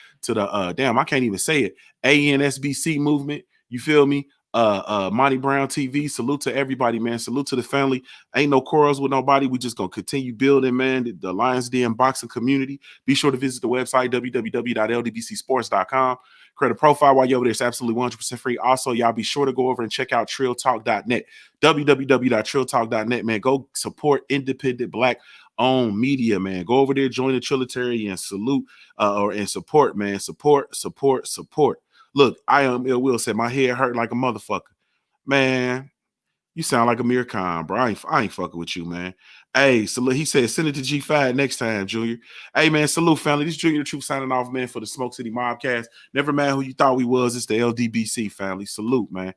damn, I can't even say it. ANSBC movement. You feel me? Monty Brown TV. Salute to everybody, man. Salute to the family. Ain't no quarrels with nobody. We just gonna continue building, man. The Lions Den boxing community. Be sure to visit the website www.ldbcsports.com. Create a profile while you're over there. It's absolutely 100% free. Also, y'all be sure to go over and check out trilltalk.net. www.trilltalk.net, man. Go support independent Black owned media, man. Go over there, join the Trilitary, and salute and support, man. Support. Look, I am Ill Will said my head hurt like a motherfucker. Man, you sound like Amir Khan, bro. I ain't fucking with you, man. Hey, salute. He said, send it to G5 next time, Junior. Hey, man, salute, family. This Junior the Truth signing off, man, for the Smoke City Mobcast. Never mind who you thought we was. It's the LDBC family. Salute, man.